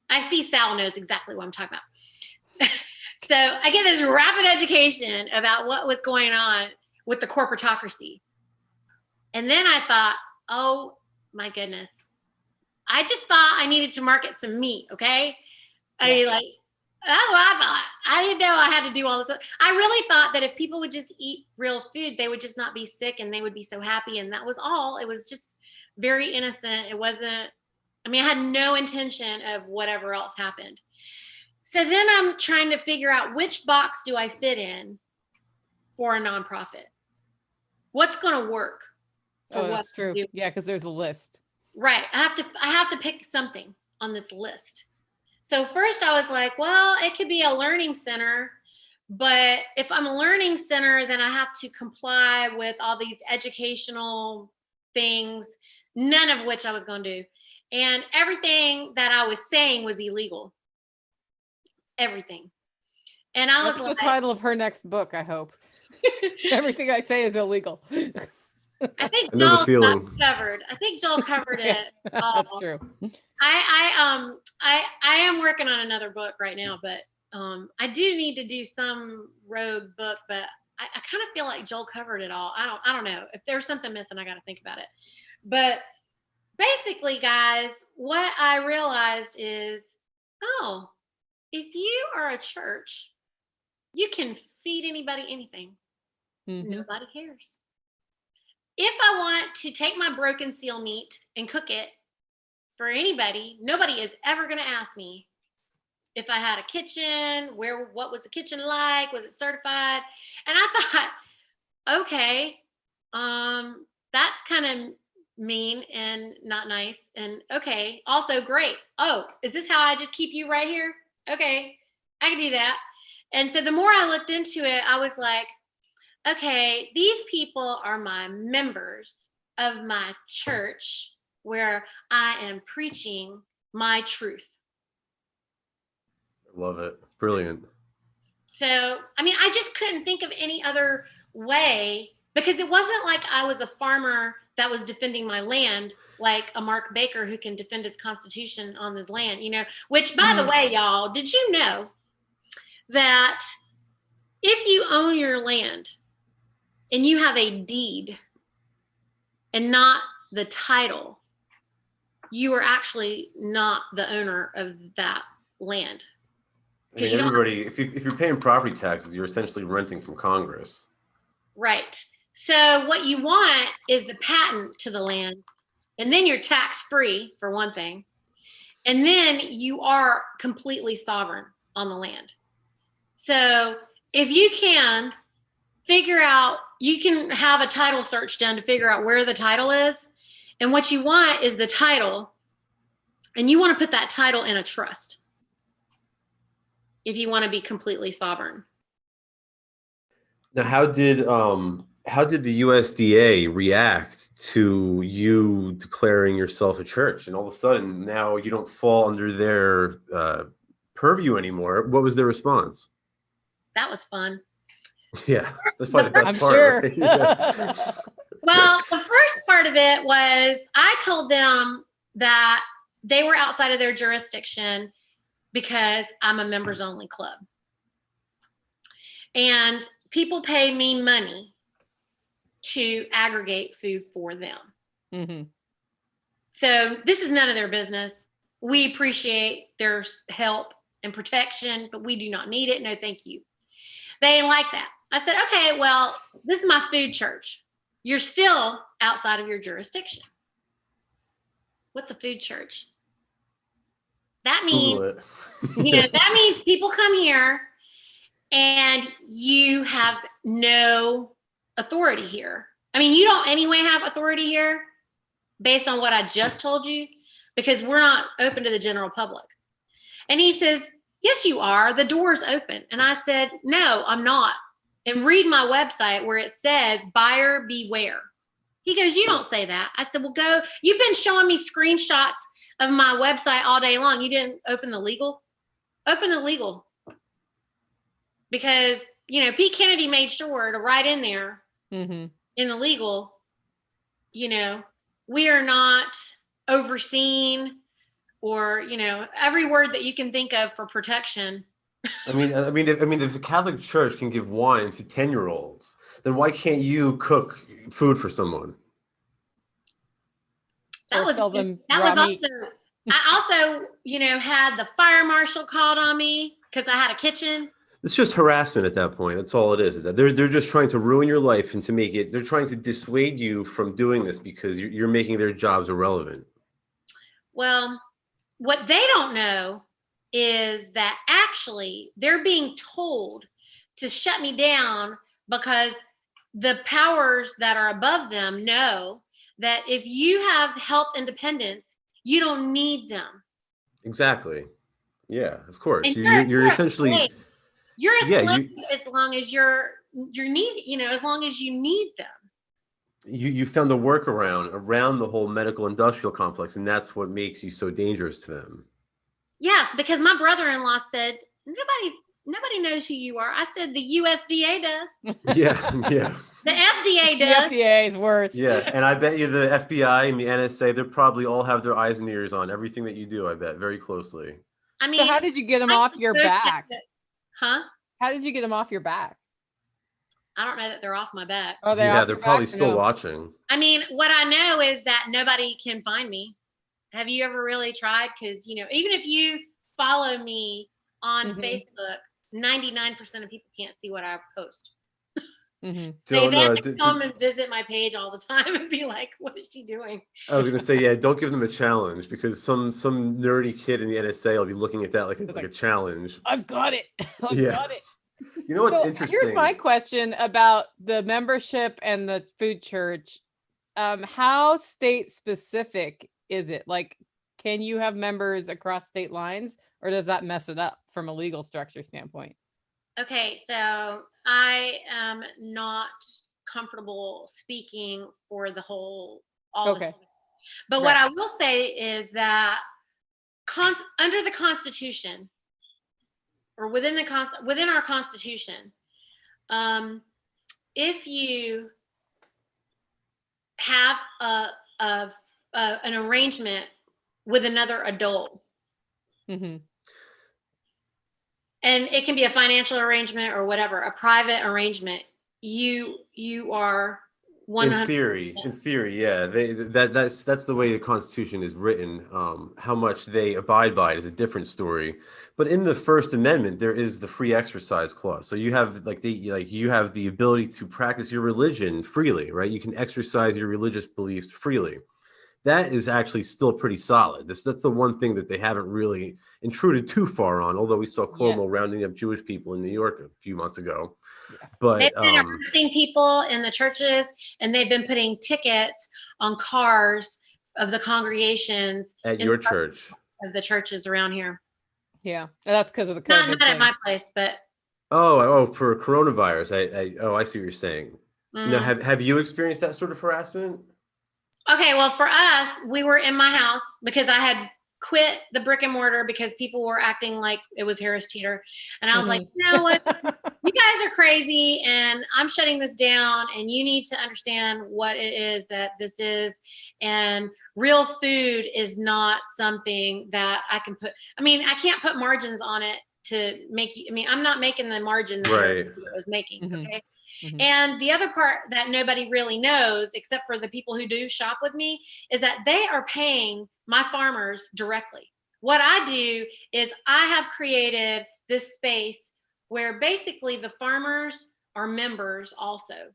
S1: I see Sal knows exactly what I'm talking about. So I get this rapid education about what was going on with the corporatocracy. And then I thought, oh my goodness. I just thought I needed to market some meat, okay? I mean, like, that's what I thought. I didn't know I had to do all this stuff. I really thought that if people would just eat real food, they would just not be sick and they would be so happy. And that was all. It was just very innocent. It wasn't, I mean, I had no intention of whatever else happened. So then I'm trying to figure out which box do I fit in for a nonprofit? What's going to work?
S2: That's true. Yeah, because there's a list.
S1: Right. I have to pick something on this list. So first I was like, well, it could be a learning center, but if I'm a learning center, then I have to comply with all these educational things, none of which I was going to do. And everything that I was saying was illegal. Everything. And I was like,
S2: the title of her next book, I hope. Everything I say is illegal.
S1: I think Joel covered. I think Joel covered it.
S2: That's true.
S1: I am working on another book right now, but I do need to do some rogue book, but I kind of feel like Joel covered it all. I don't know. If there's something missing, I got to think about it. But basically, guys, what I realized is, oh, if you are a church, you can feed anybody anything. Mm-hmm. Nobody cares. If I want to take my broken seal meat and cook it for anybody, nobody is ever going to ask me if I had a kitchen, what was the kitchen like? Was it certified? And I thought, okay, that's kind of mean and not nice. And okay, also great. Oh, is this how I just keep you right here? Okay, I can do that. And so the more I looked into it, I was like, okay, these people are my members of my church where I am preaching my truth.
S3: Love it. Brilliant.
S1: So, I mean, I just couldn't think of any other way, because it wasn't like I was a farmer that was defending my land like a Mark Baker who can defend his constitution on his land, which, by the way, y'all, did you know that if you own your land and you have a deed and not the title, you are actually not the owner of that land.
S3: I mean, everybody, if you're paying property taxes, you're essentially renting from Congress.
S1: Right. So what you want is the patent to the land, and then you're tax-free for one thing. And then you are completely sovereign on the land. So if you can figure out, you can have a title search done to figure out where the title is. And what you want is the title, and you want to put that title in a trust if you want to be completely sovereign.
S3: Now, how did the USDA react to you declaring yourself a church, and all of a sudden now you don't fall under their purview anymore? What was their response?
S1: That was fun.
S3: Yeah, that's probably the best
S2: I'm
S3: part.
S2: sure.
S3: Right? Yeah.
S1: Well, the first part of it was I told them that they were outside of their jurisdiction because I'm a members only club. And people pay me money to aggregate food for them.
S2: Mm-hmm.
S1: So this is none of their business. We appreciate their help and protection, but we do not need it. No, thank you. They ain't like that. I said, okay, well, this is my food church. You're still outside of your jurisdiction. What's a food church? That means, that means people come here and you have no authority here. I mean, you don't anyway have authority here based on what I just told you, because we're not open to the general public. And he says, yes, you are. The door's open. And I said, no, I'm not. And read my website where it says buyer beware. He goes, you don't say that. I said, well, go. You've been showing me screenshots of my website all day long. You didn't open the legal? Open the legal. Because, Pete Kennedy made sure to write in there in the legal, we are not overseen, or, every word that you can think of for protection.
S3: I mean, if the Catholic Church can give wine to 10-year-olds, then why can't you cook food for someone?
S2: I also,
S1: had the fire marshal called on me because I had a kitchen.
S3: It's just harassment at that point. That's all it is. They're just trying to ruin your life, and they're trying to dissuade you from doing this because you're making their jobs irrelevant.
S1: Well, what they don't know is that actually they're being told to shut me down because the powers that are above them know that if you have health independence, you don't need them.
S3: Exactly. Yeah, of course.
S1: And
S3: You're essentially
S1: you're a slave as long as you're need, as long as you need them.
S3: You found a workaround around the whole medical industrial complex, and that's what makes you so dangerous to them.
S1: Yes, because my brother-in-law said, nobody knows who you are. I said, the USDA does.
S3: Yeah.
S1: The FDA does.
S2: The FDA is worse.
S3: Yeah, and I bet you the FBI and the NSA, they probably all have their eyes and ears on everything that you do, I bet, very closely.
S1: I mean,
S2: so how did you get them off your back?
S1: Huh?
S2: How did you get them off your back?
S1: I don't know that they're off my back.
S2: Oh,
S3: they're probably still watching.
S1: I mean, what I know is that nobody can find me. Have you ever really tried? Because, even if you follow me on Facebook, 99% of people can't see what I post. They come and visit my page all the time and be like, what is she doing?
S3: I was going to say, yeah, don't give them a challenge, because some nerdy kid in the NSA will be looking at that like a challenge.
S2: I've got it. I've got it.
S3: You know what's interesting?
S2: Here's my question about the membership and the food church. How state specific is it? Like, can you have members across state lines, or does that mess it up from a legal structure standpoint?
S1: Okay, so I am not comfortable speaking for all this.
S2: Okay.
S1: But what
S2: Right.
S1: I will say is that under the Constitution, or within our Constitution, um, if you have a an arrangement with another adult,
S2: Hmm.
S1: and it can be a financial arrangement or whatever, a private arrangement, you are
S3: In
S1: 100.
S3: theory, yeah, that's the way the Constitution is written. How much they abide by it is a different story. But in the First Amendment, there is the free exercise clause. So you have you have the ability to practice your religion freely, right? You can exercise your religious beliefs freely. That is actually still pretty solid. That's the one thing that they haven't really intruded too far on. Although we saw
S2: Yeah.
S3: Cuomo rounding up Jewish people in New York a few months ago,
S2: Yeah.
S1: They've
S3: but
S1: been arresting people in the churches, and they've been putting tickets on cars of the congregations
S3: at
S1: in
S3: your church.
S1: of the churches around here.
S2: Yeah. And that's because of the
S1: Not
S2: COVID
S1: at
S2: thing.
S1: my place, but
S3: Oh, for coronavirus. I see what you're saying. Now,
S1: mm.
S3: have you experienced that sort of harassment?
S1: Okay, well, for us, we were in my house because I had quit the brick and mortar because people were acting like it was Harris Teeter. And I was like, you know what? You guys are crazy, and I'm shutting this down, and you need to understand what it is that this is. And real food is not something that I can put, I mean, I can't put margins on it to make you, I mean, I'm not making the margin that Harris
S3: Right.
S1: Teeter was making.
S2: Mhm.
S1: Okay.
S2: Mhm.
S1: And the other part that nobody really knows, except for the people who do shop with me, is that they are paying my farmers directly. What I do is I have created this space where basically the farmers are members also.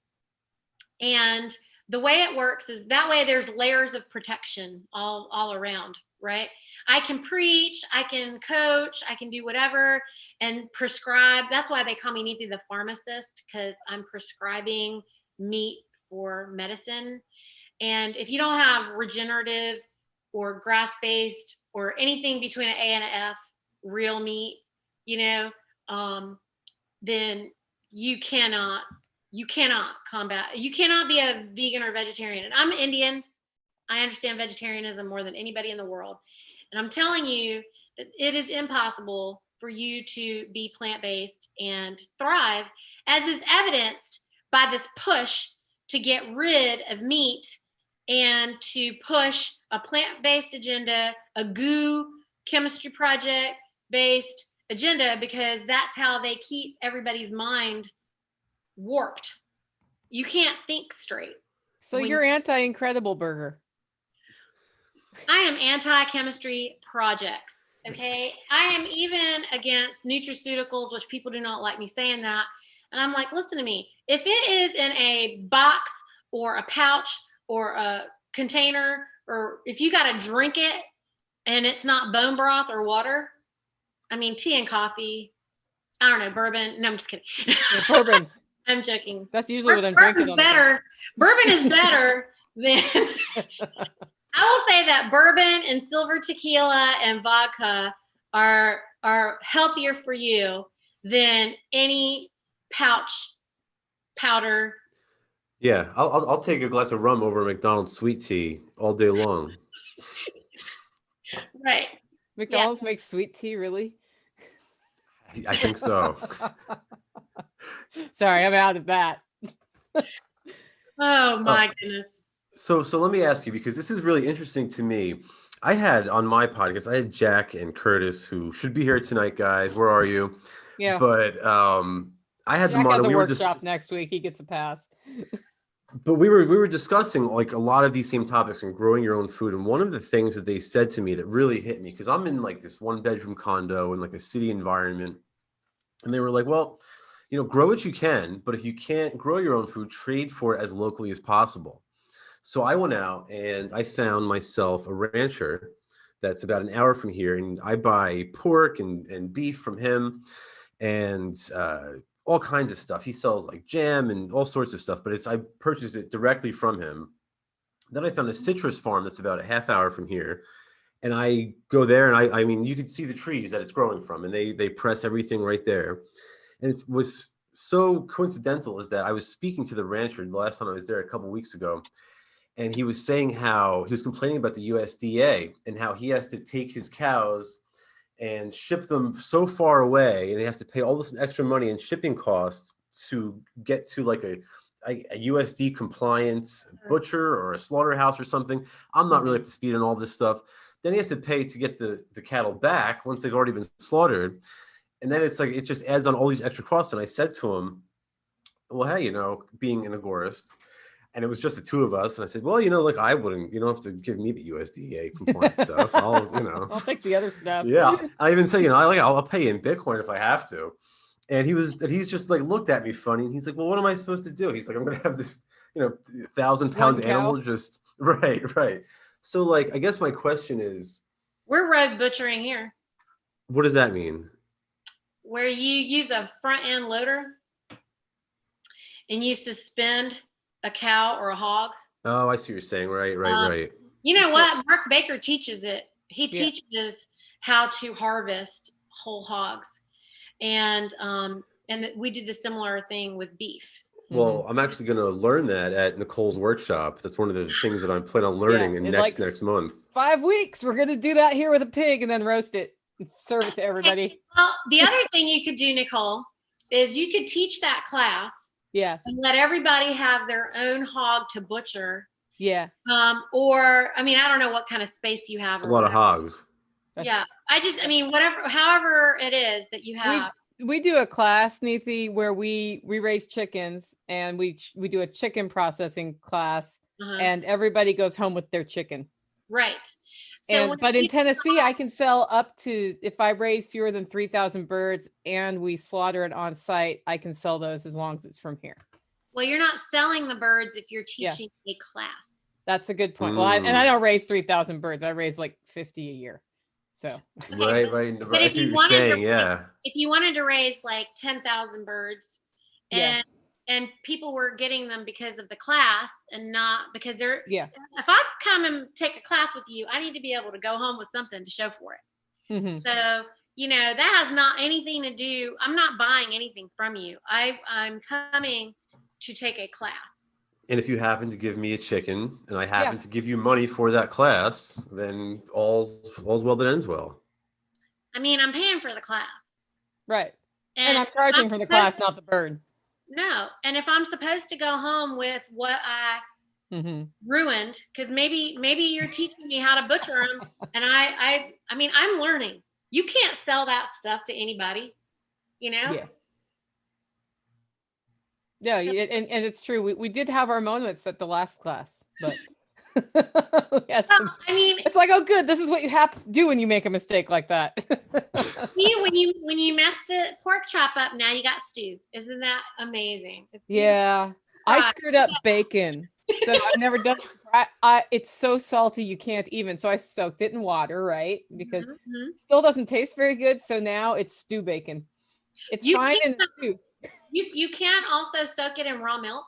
S1: And the way it works is that way there's layers of protection all around, right? I can preach, I can coach, I can do whatever and prescribe. That's why they call me Niti the pharmacist, because I'm prescribing meat for medicine. And if you don't have regenerative or grass-based or anything between an A and an F, real meat, you know, then you cannot you cannot be a vegan or vegetarian. And I'm Indian. I understand vegetarianism more than anybody in the world. And I'm telling you that it is impossible for you to be plant-based and thrive, as is evidenced by this push to get rid of meat and to push a plant-based agenda, a goo chemistry project based agenda, because that's how they keep everybody's mind warped. You can't think straight.
S2: So you're anti-Incredible Burger.
S1: I am anti-chemistry projects. Okay. I am even against nutraceuticals, which people do not like me saying that. And I'm like, listen to me. If it is in a box or a pouch or a container, or if you got to drink it and it's not bone broth or water, I mean, tea and coffee, I don't know, bourbon. No, I'm just kidding.
S2: Yeah, bourbon.
S1: I'm joking.
S2: That's usually what I'm drinking.
S1: Bourbon is better than. I will say that bourbon and silver tequila and vodka are healthier for you than any pouch powder.
S3: Yeah, I'll take a glass of rum over a McDonald's sweet tea all day long.
S1: Right.
S2: McDonald's makes sweet tea, really?
S3: I think so.
S2: Sorry, I'm out of that.
S1: Oh my goodness.
S3: So let me ask you, because this is really interesting to me. I had on my podcast, I had Jack and Curtis, who should be here tonight, guys. Where are you?
S2: Yeah.
S3: But I had
S2: Jack
S3: them on.
S2: has
S3: And
S2: a
S3: we were
S2: workshop next week. He gets a pass.
S3: But we were discussing like a lot of these same topics and growing your own food. And one of the things that they said to me that really hit me, because I'm in like this 1-bedroom condo in like a city environment, and they were like, well, grow what you can, but if you can't grow your own food, trade for it as locally as possible. So I went out and I found myself a rancher that's about an hour from here, and I buy pork and beef from him, and all kinds of stuff. He sells like jam and all sorts of stuff, but I purchased it directly from him. Then I found a citrus farm that's about a half hour from here, and I go there, and I mean, you can see the trees that it's growing from, and they press everything right there. And it was so coincidental is that I was speaking to the rancher the last time I was there a couple of weeks ago, and he was saying how he was complaining about the USDA and how he has to take his cows and ship them so far away, and he has to pay all this extra money in shipping costs to get to like a USD compliant butcher or a slaughterhouse or something. I'm not really up to speed on all this stuff. Then he has to pay to get the cattle back once they've already been slaughtered. And then it's like, it just adds on all these extra costs. And I said to him, well, hey, being an agorist, and it was just the two of us. And I said, well, look, I wouldn't, you don't have to give me the USDA compliant stuff.
S2: I'll take the other stuff.
S3: Yeah. I even say, I'll pay you in Bitcoin if I have to. And he's just like, looked at me funny. And he's like, well, what am I supposed to do? He's like, I'm going to have this, 1,000-pound animal just, right. So like, I guess my question is.
S1: We're rogue butchering here.
S3: What does that mean?
S1: Where you use a front end loader and you suspend a cow or a hog.
S3: Oh, I see what you're saying. Right.
S1: You know what? Mark Baker teaches it. He teaches how to harvest whole hogs. And we did a similar thing with beef.
S3: Well, I'm actually going to learn that at Nicole's workshop. That's one of the things that I'm planning on learning in next month.
S2: 5 weeks. We're going to do that here with a pig and then roast it. Serve it to everybody.
S1: Well, the other thing you could do, Nicole, is you could teach that class.
S2: Yeah.
S1: And let everybody have their own hog to butcher.
S2: Yeah.
S1: Or, I don't know what kind of space you have.
S3: A lot of hogs.
S1: Yeah. However it is that you have.
S2: We do a class, Niti, where we raise chickens, and we do a chicken processing class, and everybody goes home with their chicken.
S1: Right. So
S2: but in Tennessee, I can sell up to, if I raise fewer than 3,000 birds and we slaughter it on site, I can sell those as long as it's from here.
S1: Well, you're not selling the birds if you're teaching a class.
S2: That's a good point. Well, I don't raise 3,000 birds. I raise like 50 a year. So.
S3: Right.
S1: But if you wanted to raise like 10,000 birds and people were getting them because of the class and not because they're, if I come and take a class with you, I need to be able to go home with something to show for it.
S2: Mm-hmm.
S1: So, that has not anything to do, I'm not buying anything from you. I'm coming to take a class.
S3: And if you happen to give me a chicken and I happen to give you money for that class, then all's well that ends well.
S1: I'm paying for the class.
S2: Right. And I'm charging for the class, not the bird.
S1: No. And if I'm supposed to go home with what I ruined, because maybe you're teaching me how to butcher them, and I'm learning. You can't sell that stuff to anybody,
S2: Yeah. Yeah, and it's true. We did have our moments at the last class, but it's like, oh, good. This is what you have to do when you make a mistake like that.
S1: See, when you mess the pork chop up, now you got stew. Isn't that amazing?
S2: Yeah, I screwed up bacon, so I've never done. It's so salty you can't even. So I soaked it in water, right? Because it still doesn't taste very good. So now it's stew bacon. It's fine in the stew.
S1: You can also soak it in raw milk.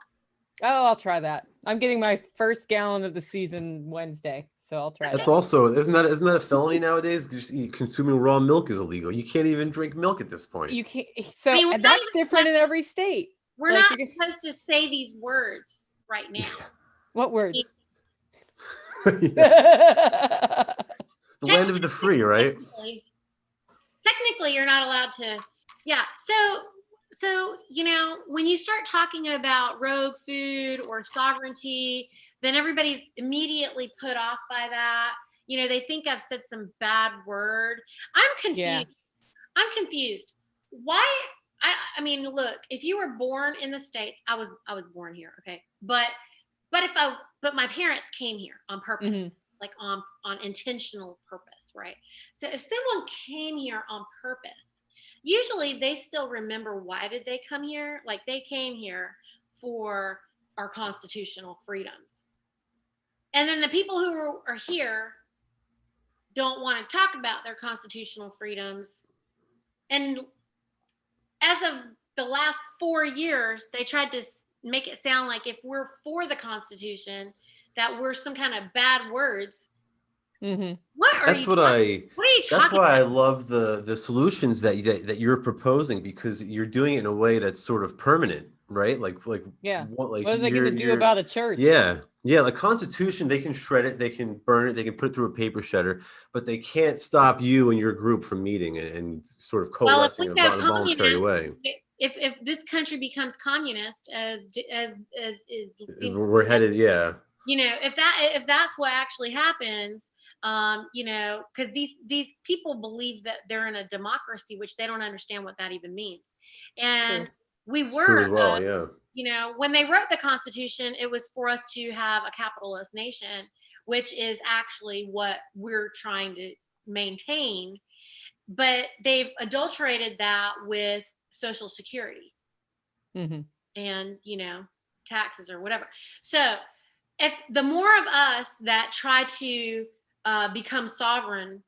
S2: Oh, I'll try that. I'm getting my first gallon of the season Wednesday, so I'll try
S3: That's
S2: that.
S3: also, isn't that a felony nowadays? Just consuming raw milk is illegal. You can't even drink milk at this point.
S2: You can't. So and that's different in every state.
S1: We're not supposed to say these words right now.
S2: What words?
S3: The land of the free, right?
S1: Technically, you're not allowed to. Yeah. So, when you start talking about rogue food or sovereignty, then everybody's immediately put off by that. They think I've said some bad word. I'm confused.
S2: Yeah.
S1: I'm confused. Why? Look, if you were born in the States, I was born here. Okay. But my parents came here on purpose, like on intentional purpose. Right. So if someone came here on purpose, usually they still remember why did they come here? Like they came here for our constitutional freedoms. And then the people who are here don't want to talk about their constitutional freedoms. And as of the last 4 years, they tried to make it sound like if we're for the Constitution, that we're some kind of bad words.
S2: Mm-hmm.
S1: What are
S3: That's
S1: you
S3: what
S1: talking, what are you
S3: that's
S1: talking
S3: why I
S1: about?
S3: love the solutions that you're proposing, because you're doing it in a way that's sort of permanent, right? Like
S2: Yeah.
S3: what, like
S2: What are they going to do
S3: you're
S2: about a church?
S3: yeah, like Constitution, they can shred it, they can burn it, they can put it through a paper shredder, but they can't stop you and your group from meeting and sort of
S1: Well, if we
S3: coalescing in
S1: go
S3: a voluntary
S1: communist,
S3: way.
S1: if this country becomes communist, as it seems to
S3: We're
S1: be,
S3: headed, yeah.
S1: you know, if that's what actually happens, you know, because these people believe that they're in a democracy, which they don't understand what that even means. And
S2: True.
S1: we
S3: It's true
S1: were,
S3: as well, yeah.
S1: you know, when they wrote the Constitution, it was for us to have a capitalist nation, which is actually what we're trying to maintain. But they've adulterated that with Social Security
S2: Mm-hmm.
S1: and, you know, taxes or whatever. So if the more of us that try to become sovereign,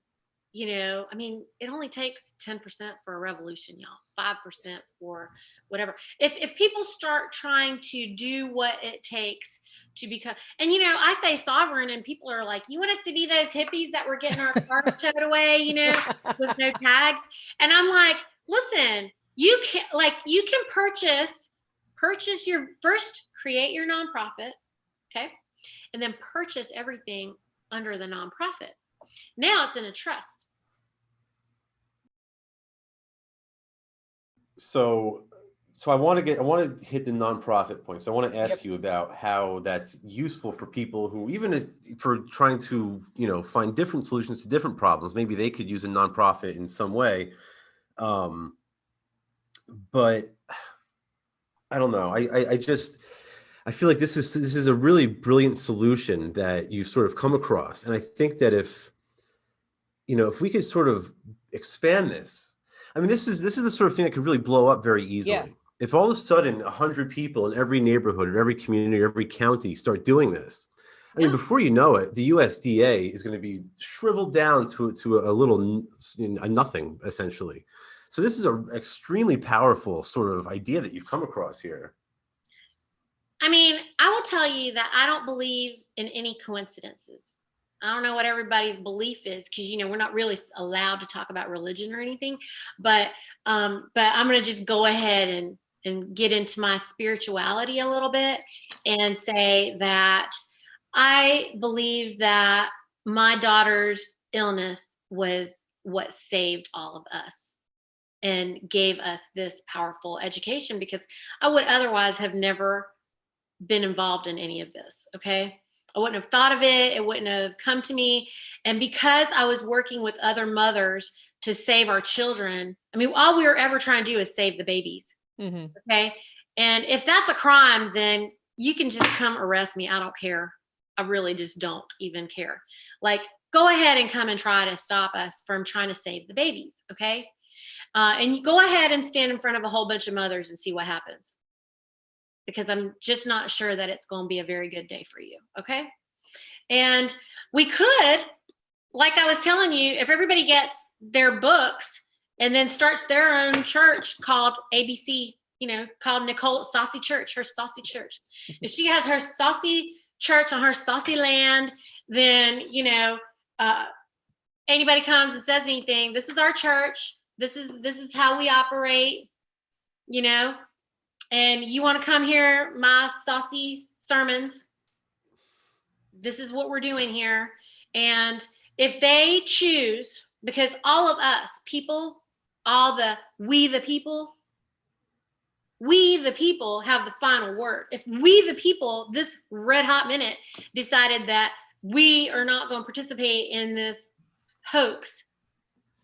S1: you know, I mean, it only takes 10% for a revolution, y'all, 5% for whatever. If people start trying to do what it takes to become, and you know, I say sovereign, and people are like, you want us to be those hippies that were getting our cars towed away, you know, with no tags? And I'm like, listen, you can purchase your first, create your nonprofit, okay, and then purchase everything under the nonprofit. Now it's in a trust.
S3: So, I want to hit the nonprofit point. So I want to ask
S2: Yep.
S3: you about how that's useful for people who, even if, for trying to, find different solutions to different problems. Maybe they could use a nonprofit in some way. Um, but I don't know. I just, I feel like this is a really brilliant solution that you've sort of come across. And I think that if we could sort of expand this, I mean, this is the sort of thing that could really blow up very
S2: Yeah.
S3: easily. If all of a sudden 100 people in every neighborhood, in every community, every county start doing this, I mean,
S1: Yeah.
S3: before you know it, the USDA is going to be shriveled down to a little, a nothing, essentially. So this is an extremely powerful sort of idea that you've come across here.
S1: I mean, I will tell you that I don't believe in any coincidences. I don't know what everybody's belief is, because you know we're not really allowed to talk about religion or anything. But I'm going to just go ahead and get into my spirituality a little bit and say that I believe that my daughter's illness was what saved all of us and gave us this powerful education, because I would otherwise have never been involved in any of this. Okay. I wouldn't have thought of it. It wouldn't have come to me. And because I was working with other mothers to save our children, I mean, all we were ever trying to do is save the babies.
S2: Mm-hmm.
S1: Okay. And if that's a crime, then you can just come arrest me. I don't care. I really just don't even care. Like, go ahead and come and try to stop us from trying to save the babies. Okay. And you go ahead and stand in front of a whole bunch of mothers and see what happens, because I'm just not sure that it's going to be a very good day for you. Okay. And we could, like I was telling you, if everybody gets their books and then starts their own church called ABC, you know, called Nicole Saucy Church, her Saucy Church. If she has her saucy church on her saucy land, then, you know, anybody comes and says anything, this is our church. This is how we operate, you know. And you want to come hear my saucy sermons, this is what we're doing here. And if they choose, because all of us people, we the people have the final word. If we the people, this red hot minute, decided that we are not going to participate in this hoax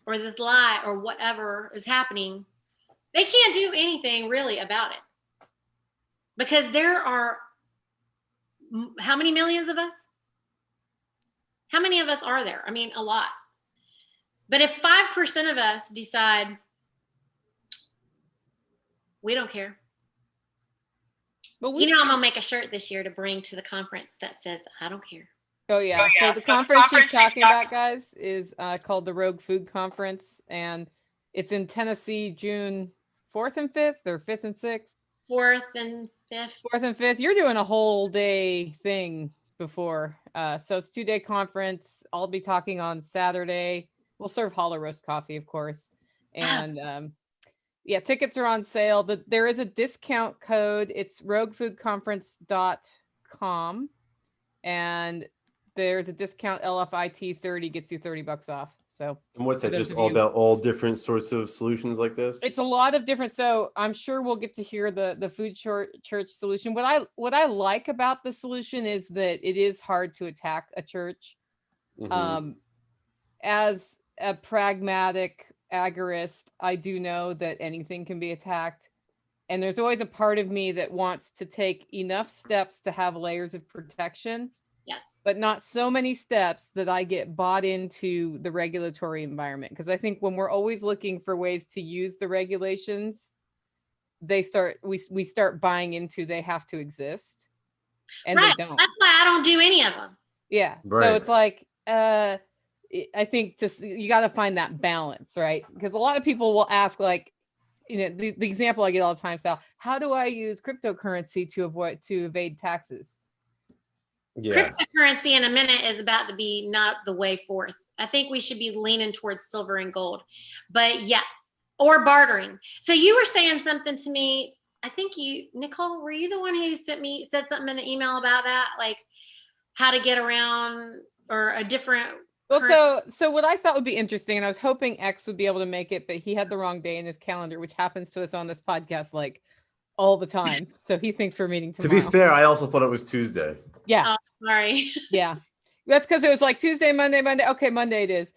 S1: or this lie or whatever is happening, they can't do anything really about it. Because there are how many millions of us? How many of us are there? I mean, a lot. But if 5% of us decide we don't care,
S2: But
S1: you know, I'm gonna make a shirt this year to bring to the conference that says I don't care.
S2: Oh yeah. So the conference she's talking about, guys, is called the Rogue Food Conference, and it's in Tennessee, June 4th and 5th, or 5th and 6th.
S1: 4th and 5th.
S2: 4th and 5th. You're doing a whole day thing before. So it's 2-day conference. I'll be talking on Saturday. We'll serve hollow roast coffee, of course. And yeah, tickets are on sale. But there is a discount code. It's roguefoodconference.com. And there's a discount LFIT 30 gets you $30 off. So
S3: And what's that?
S2: for those
S3: Just
S2: of
S3: all
S2: you-
S3: about all different sorts of solutions like this?
S2: It's a lot of different. So I'm sure we'll get to hear the food church solution. What I like about the solution is that it is hard to attack a church.
S3: Mhm.
S2: As a pragmatic agorist, I do know that anything can be attacked. And there's always a part of me that wants to take enough steps to have layers of protection.
S1: Yes.
S2: But not so many steps that I get bought into the regulatory environment. Because I think when we're always looking for ways to use the regulations, we start buying into they have to exist, and
S1: Right.
S2: they don't.
S1: That's why I don't do any of them.
S2: Yeah.
S3: Right.
S2: So it's like I think just you got to find that balance, right? Because a lot of people will ask, like, the example I get all the time, Sal, how do I use cryptocurrency to evade taxes?
S3: Yeah.
S1: Cryptocurrency in a minute is about to be not the way forth. I think we should be leaning towards silver and gold, but yes, or bartering. So you were saying something to me. I think Nicole, were you the one who said something in an email about that? Like how to get around or a different.
S2: Well, so what I thought would be interesting, and I was hoping X would be able to make it, but he had the wrong day in his calendar, which happens to us on this podcast like all the time. So he thinks we're meeting tomorrow.
S3: To be fair, I also thought it was Tuesday.
S2: Yeah.
S1: Oh, sorry.
S2: Yeah. That's because it was like Tuesday, Monday. Okay, Monday it is.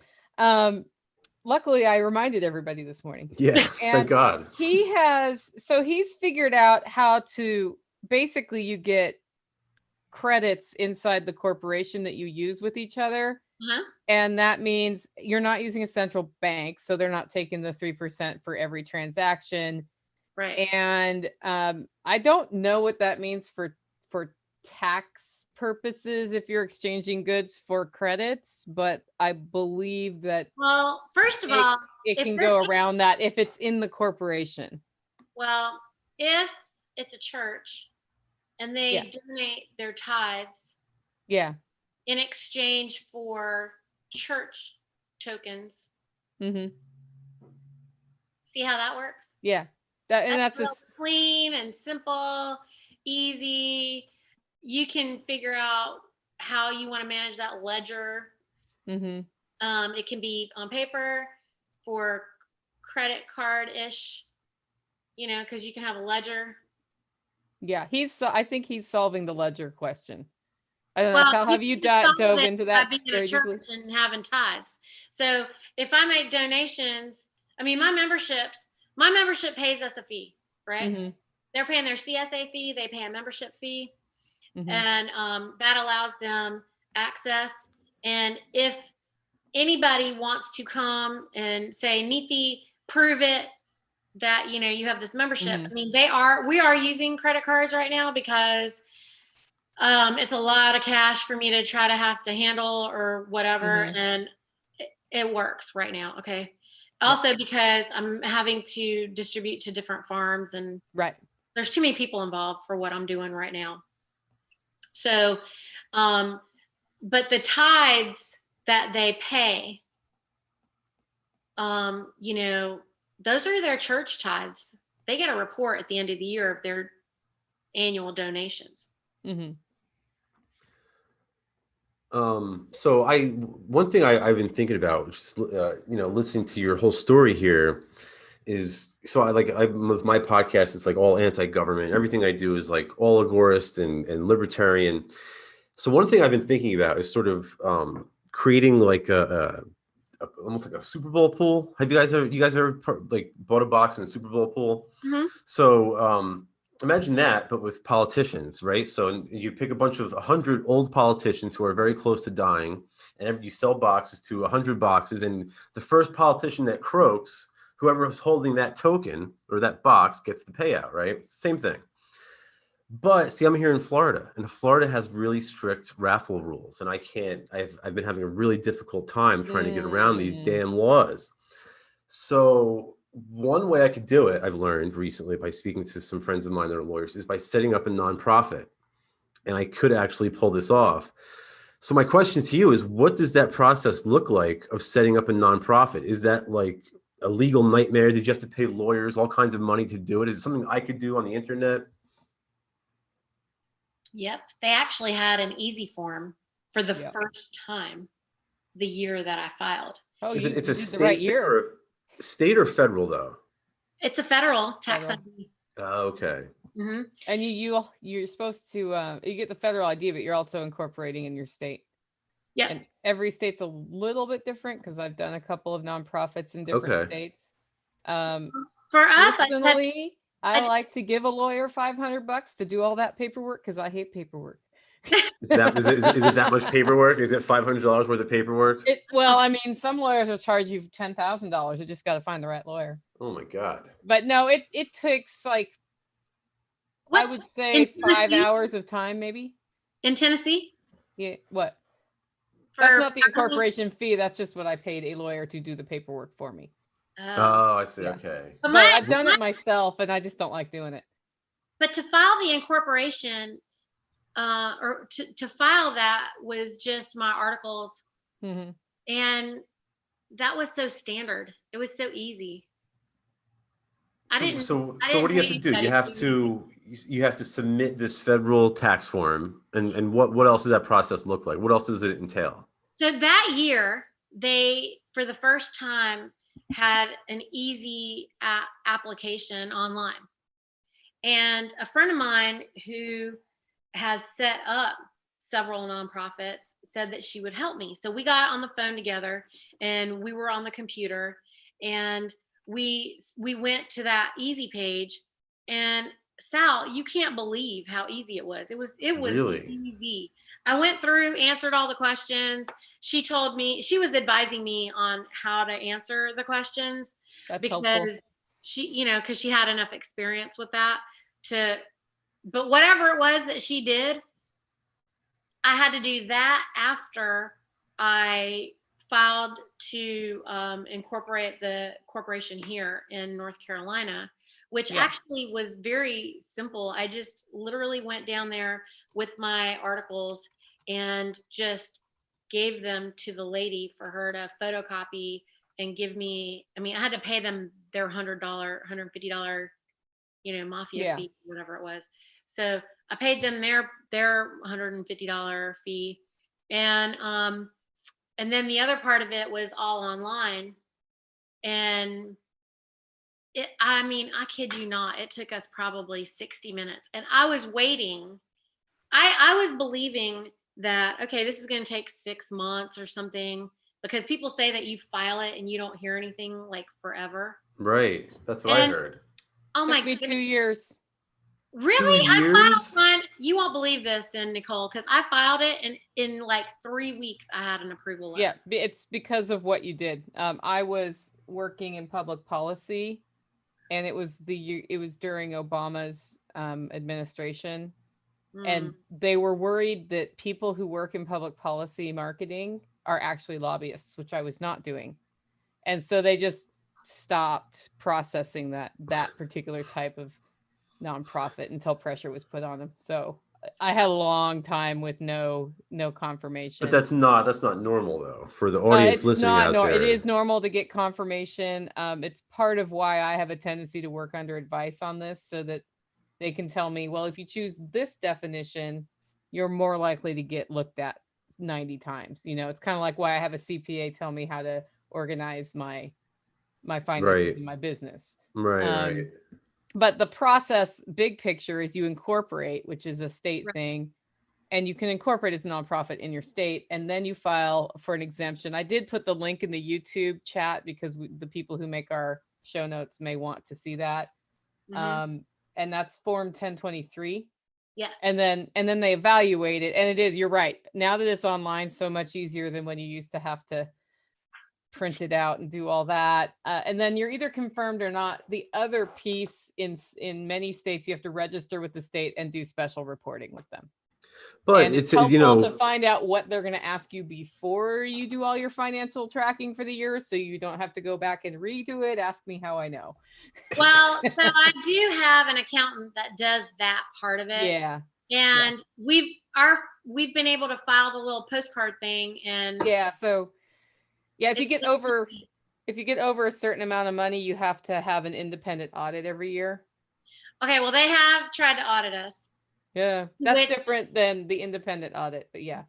S2: Luckily, I reminded everybody this morning.
S3: Yes, thank God.
S2: He's figured out how to basically you get credits inside the corporation that you use with each other.
S1: Uh-huh.
S2: And that means you're not using a central bank, so they're not taking the 3% for every transaction.
S1: Right.
S2: And I don't know what that means for tax purposes if you're exchanging goods for credits, but I believe that
S1: Well, first of all,
S2: it
S1: if
S2: can
S1: they're
S2: go around that if it's in the corporation.
S1: Well, if it's a church and they
S2: Yeah.
S1: donate their tithes
S2: Yeah.
S1: in exchange for church tokens,
S2: Mm-hmm.
S1: see how that works?
S2: Yeah. That's
S1: real clean and simple, easy. You can figure out how you want to manage that ledger.
S2: mm-hmm.
S1: It can be on paper for credit card-ish, because you can have a ledger.
S2: Yeah. I think he's solving the ledger question. I don't know.
S1: Well,
S2: Sal, have you
S1: can solve
S2: dove
S1: it
S2: into
S1: by
S2: that?
S1: being in
S2: very
S1: a
S2: deeply?
S1: church and having tithes. So if I make donations, my membership pays us a fee, right?
S2: Mm-hmm.
S1: They're paying their CSA fee, they pay a membership fee,
S2: Mm-hmm.
S1: and that allows them access. And if anybody wants to come and say, Niti, prove it that you have this membership.
S2: Mm-hmm.
S1: We are using credit cards right now because it's a lot of cash for me to try to have to handle or whatever.
S2: Mm-hmm.
S1: And it works right now. Okay. Also because I'm having to distribute to different farms and
S2: right.
S1: There's too many people involved for what I'm doing right now. So, but the tithes that they pay, those are their church tithes. They get a report at the end of the year of their annual donations.
S2: Mm-hmm.
S3: So one thing I've been thinking about, which is, listening to your whole story here is, so I'm with my podcast, it's like all anti-government. Everything I do is like all agorist and libertarian. So one thing I've been thinking about is sort of creating like almost like a Super Bowl pool. Have you guys ever like bought a box in a Super Bowl pool?
S1: Mm-hmm.
S3: So imagine that, but with politicians, right? So you pick a bunch of 100 old politicians who are very close to dying, and you sell boxes to 100 boxes, and the first politician that croaks, whoever is holding that token or that box gets the payout, right? It's the same thing. But see, I'm here in Florida, and Florida has really strict raffle rules, and I've been having a really difficult time trying to get around these damn laws. So one way I could do it, I've learned recently by speaking to some friends of mine that are lawyers, is by setting up a nonprofit. and I could actually pull this off. So my question to you is, what does that process look like of setting up a nonprofit? Is that like a legal nightmare? Did you have to pay lawyers all kinds of money to do it? Is it something I could do on the internet?
S1: Yep. They actually had an easy form for the
S2: Yep.
S1: first time the year that I filed.
S2: Oh,
S3: Is
S2: you,
S3: it, it's
S2: you
S3: a
S2: did the
S3: state
S2: right
S3: thing
S2: year.
S3: or state or federal though?
S1: It's a federal tax
S2: Federal.
S1: ID.
S3: Okay.
S1: Hmm.
S2: And you're supposed to you get the federal ID, but you're also incorporating in your state.
S1: Yes.
S2: And every state's a little bit different because I've done a couple of nonprofits in different
S3: Okay.
S2: states.
S1: For us,
S2: Personally, I
S1: I-
S2: like to give a lawyer $500 to do all that paperwork because I hate paperwork.
S3: Is it that much paperwork? Is it $500 worth of paperwork?
S2: Well, I mean, some lawyers will charge you $10,000. You just got to find the right lawyer.
S3: Oh my God.
S2: But no, it takes like, I
S1: what's
S2: would say
S1: in
S2: 5
S1: Tennessee?
S2: hours of time, maybe.
S1: In Tennessee?
S2: Yeah, what?
S1: For
S2: That's not the
S1: filing?
S2: incorporation fee. That's just what I paid a lawyer to do the paperwork for me.
S1: Oh.
S3: Oh, I see.
S2: Yeah.
S3: Okay.
S1: But
S2: But I've done it myself, and I just don't like doing it.
S1: But to file the incorporation, or to file that was just my articles,
S2: Hmm.
S1: and that was so standard. It was so easy. I
S3: So,
S1: didn't.
S3: so,
S1: I
S3: so what do you
S1: didn't
S3: have to do?
S1: pay
S3: You have to submit this federal tax form, and what else does that process look like? What else does it entail?
S1: So that year, they, for the first time, had an easy application online. And a friend of mine who has set up several nonprofits said that she would help me. So we got on the phone together and we were on the computer and we went to that easy page, and Sal, you can't believe how easy it was. It was
S3: Really?
S1: easy. I went through, answered all the questions. She told me, she was advising me on how to answer the questions
S2: That's
S1: because
S2: helpful.
S1: she, because she had enough experience with that but whatever it was that she did, I had to do that after I filed to incorporate the corporation here in North Carolina, which
S2: Yeah.
S1: actually was very simple. I just literally went down there with my articles and just gave them to the lady for her to photocopy and give me. I mean, I had to pay them their $100, $150, mafia
S2: Yeah.
S1: fee, whatever it was. So I paid them their $150 fee, and then the other part of it was all online, and I mean, I kid you not, it took us probably 60 minutes, and I was waiting. I was believing that, okay, this is going to take 6 months or something, because people say that you file it and you don't hear anything like forever.
S3: Right. That's what I
S1: And
S3: heard.
S1: oh my
S2: Took me 2
S1: goodness.
S2: years.
S1: Really?
S3: 2
S1: I
S3: years?
S1: filed mine. You won't believe this then, Nicole, because I filed it and in like 3 weeks I had an approval letter.
S2: Yeah, it's because of what you did. I was working in public policy, and it was during Obama's administration, and they were worried that people who work in public policy marketing are actually lobbyists, which I was not doing, and so they just stopped processing that particular type of nonprofit until pressure was put on them. So I had a long time with no confirmation.
S3: But that's not normal though for the audience
S2: It's
S3: listening
S2: not
S3: out
S2: normal.
S3: there.
S2: It is normal to get confirmation. It's part of why I have a tendency to work under advice on this, so that they can tell me, well, if you choose this definition, you're more likely to get looked at 90 times. It's kind of like why I have a CPA tell me how to organize my finances
S3: Right.
S2: in my business.
S3: Right.
S2: But the process, big picture, is you incorporate, which is a state
S1: Right.
S2: thing, and you can incorporate as a nonprofit in your state, and then you file for an exemption. I did put the link in the YouTube chat because the people who make our show notes may want to see that.
S1: Mhm.
S2: And that's Form 1023.
S1: Yes.
S2: And then they evaluate it, and it is, you're right. Now that it's online, so much easier than when you used to have to print it out and do all that, and then you're either confirmed or not. The other piece, in many states, you have to register with the state and do special reporting with them.
S3: But
S2: And it's helpful to find out what they're going to ask you before you do all your financial tracking for the year, so you don't have to go back and redo it. Ask me how I know.
S1: Well, so I do have an accountant that does that part of it.
S2: Yeah.
S1: And we've been able to file the little postcard thing, and
S2: Yeah. So yeah, if you
S1: it's
S2: get
S1: so
S2: over
S1: easy.
S2: if you get over a certain amount of money, you have to have an independent audit every year.
S1: Okay, well, they have tried to audit us.
S2: Yeah, that's
S1: Which,
S2: different than the independent audit, but yeah.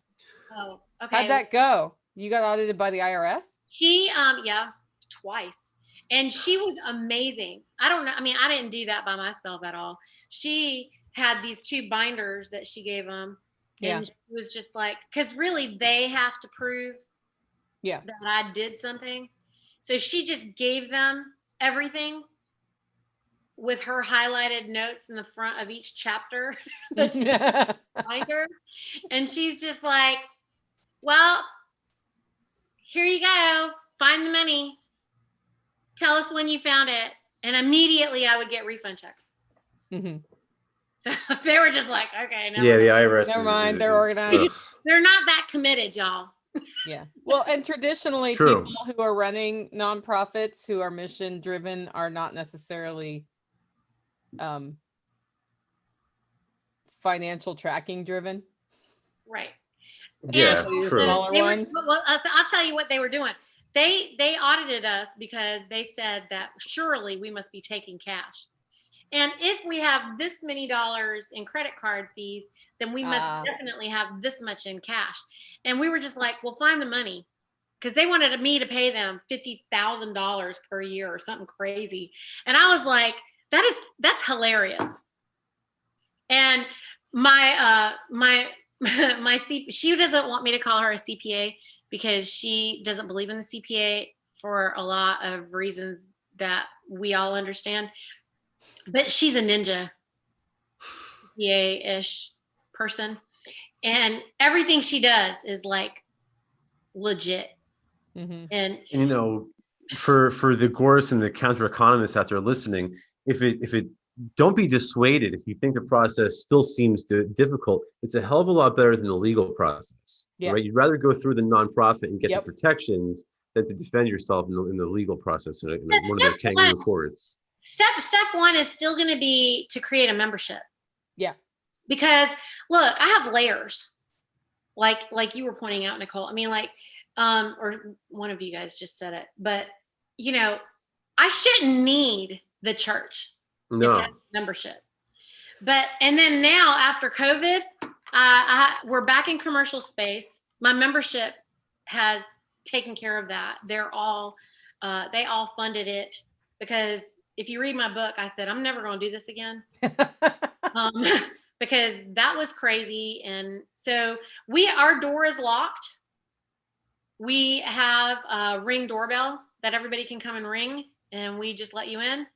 S1: oh,
S2: How'd
S1: okay.
S2: that go? You got audited by the IRS?
S1: She, yeah, twice. And she was amazing. I don't know. I mean, I didn't do that by myself at all. She had these 2 binders that she gave them.
S2: Yeah.
S1: And she was just like, because really they have to prove
S2: Yeah.
S1: that I did something. So she just gave them everything with her highlighted notes in the front of each chapter that she binder. And she's just like, well, here you go. Find the money. Tell us when you found it. And immediately I would get refund checks.
S2: Mm-hmm.
S1: So they were just like, okay,
S3: Yeah, the IRS
S2: Never
S3: is,
S2: mind, they're
S3: is
S2: organized.
S1: they're not that committed, y'all.
S2: Yeah. Well, and traditionally,
S3: True.
S2: people who are running nonprofits who are mission driven are not necessarily financial tracking driven.
S1: Right.
S3: Yeah,
S1: And also,
S3: true.
S2: Smaller
S1: they were,
S2: ones.
S1: well, so I'll tell you what they were doing. They audited us because they said that surely we must be taking cash. And if we have this many dollars in credit card fees, then we must definitely have this much in cash. And we were just like, well, find the money. Because they wanted me to pay them $50,000 per year or something crazy. And I was like, that's hilarious. And my she doesn't want me to call her a CPA because she doesn't believe in the CPA for a lot of reasons that we all understand. But she's a ninja CPA-ish person. And everything she does is like legit.
S2: Mm-hmm.
S1: And
S3: you know, for the Goris and the counter economists out there listening, if it don't be dissuaded if you think the process still seems difficult. It's a hell of a lot better than the legal process, right? You'd rather go through the nonprofit and get the protections than to defend yourself in the legal process in one of their kangaroo courts.
S1: Step 1 is still going to be to create a membership.
S2: Yeah.
S1: Because look, I have layers, like you were pointing out, Nicole. I mean, like, or one of you guys just said it, but I shouldn't need the church.
S3: No.
S1: Membership. And then now after COVID, we're back in commercial space. My membership has taken care of that. They all funded it because if you read my book, I said, I'm never going to do this again. Because that was crazy. And so our door is locked. We have a Ring doorbell that everybody can come and ring, and we just let you in.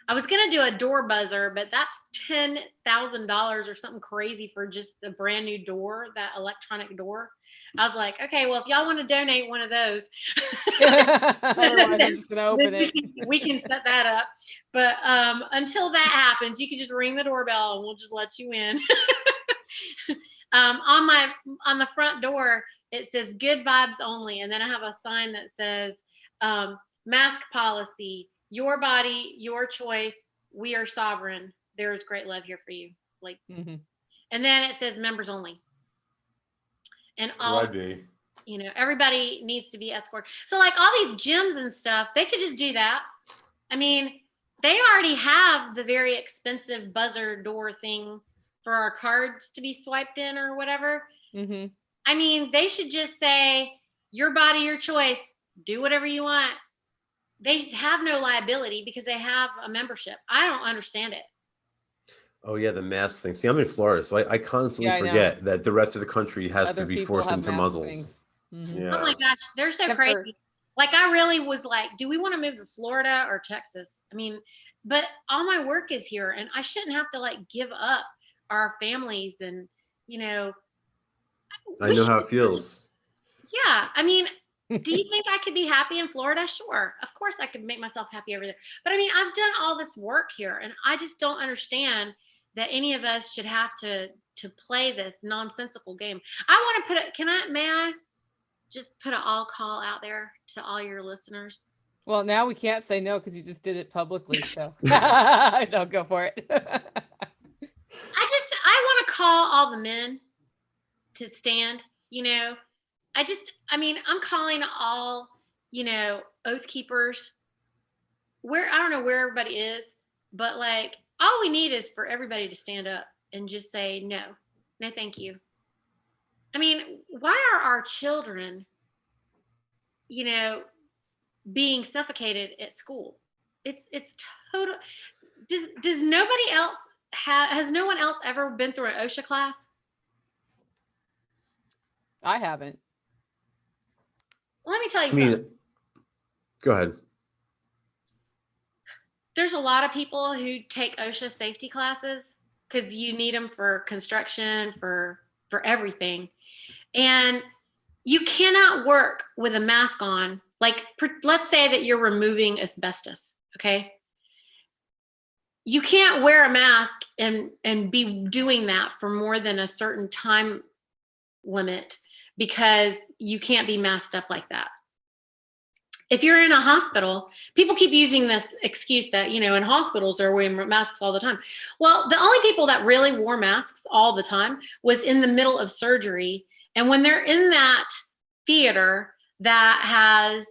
S1: I was going to do a door buzzer, but that's $10,000 or something crazy for just a brand new door, that electronic door. I was like, okay, well, if y'all want to donate one of those,
S2: otherwise I'm just going to open it.
S1: We can set that up. But until that happens, you can just ring the doorbell and we'll just let you in. On the front door, it says good vibes only. And then I have a sign that says mask policy. Your body, your choice. We are sovereign. There is great love here for you. Like, and then it says members only. And everybody needs to be escorted. So like all these gyms and stuff, they could just do that. I mean, they already have the very expensive buzzer door thing for our cards to be swiped in or whatever.
S2: Mm-hmm.
S1: I mean, they should just say, your body, your choice. Do whatever you want. They have no liability because they have a membership. I don't understand it.
S3: Oh yeah, the mask thing. See, I'm in Florida, so I constantly forget that the rest of the country has to be forced into muzzles.
S2: Mm-hmm.
S3: Yeah.
S1: Oh my gosh, they're so crazy. Like I really was like, do we want to move to Florida or Texas? I mean, but all my work is here and I shouldn't have to like give up our families and,
S3: I know how it feels.
S1: Yeah. I mean, do you think I could be happy in Florida? Sure. Of course I could make myself happy over there. But I mean, I've done all this work here and I just don't understand that any of us should have to play this nonsensical game. I want to may I just put an all call out there to all your listeners?
S2: Well, now we can't say no because you just did it publicly. So don't go for it.
S1: I want to call all the men to stand, I'm calling all, oath keepers, I don't know where everybody is, but like, all we need is for everybody to stand up and just say, no, thank you. I mean, why are our children, being suffocated at school? It's total. Does nobody else has no one else ever been through an OSHA class?
S2: I haven't.
S1: Let me tell you
S3: I mean,
S1: something.
S3: go ahead.
S1: There's a lot of people who take OSHA safety classes because you need them for construction, for everything. And you cannot work with a mask on. Like, let's say that you're removing asbestos, okay? You can't wear a mask and be doing that for more than a certain time limit, because you can't be masked up like that. If you're in a hospital, people keep using this excuse that, in hospitals they're wearing masks all the time. Well, the only people that really wore masks all the time was in the middle of surgery. And when they're in that theater that has,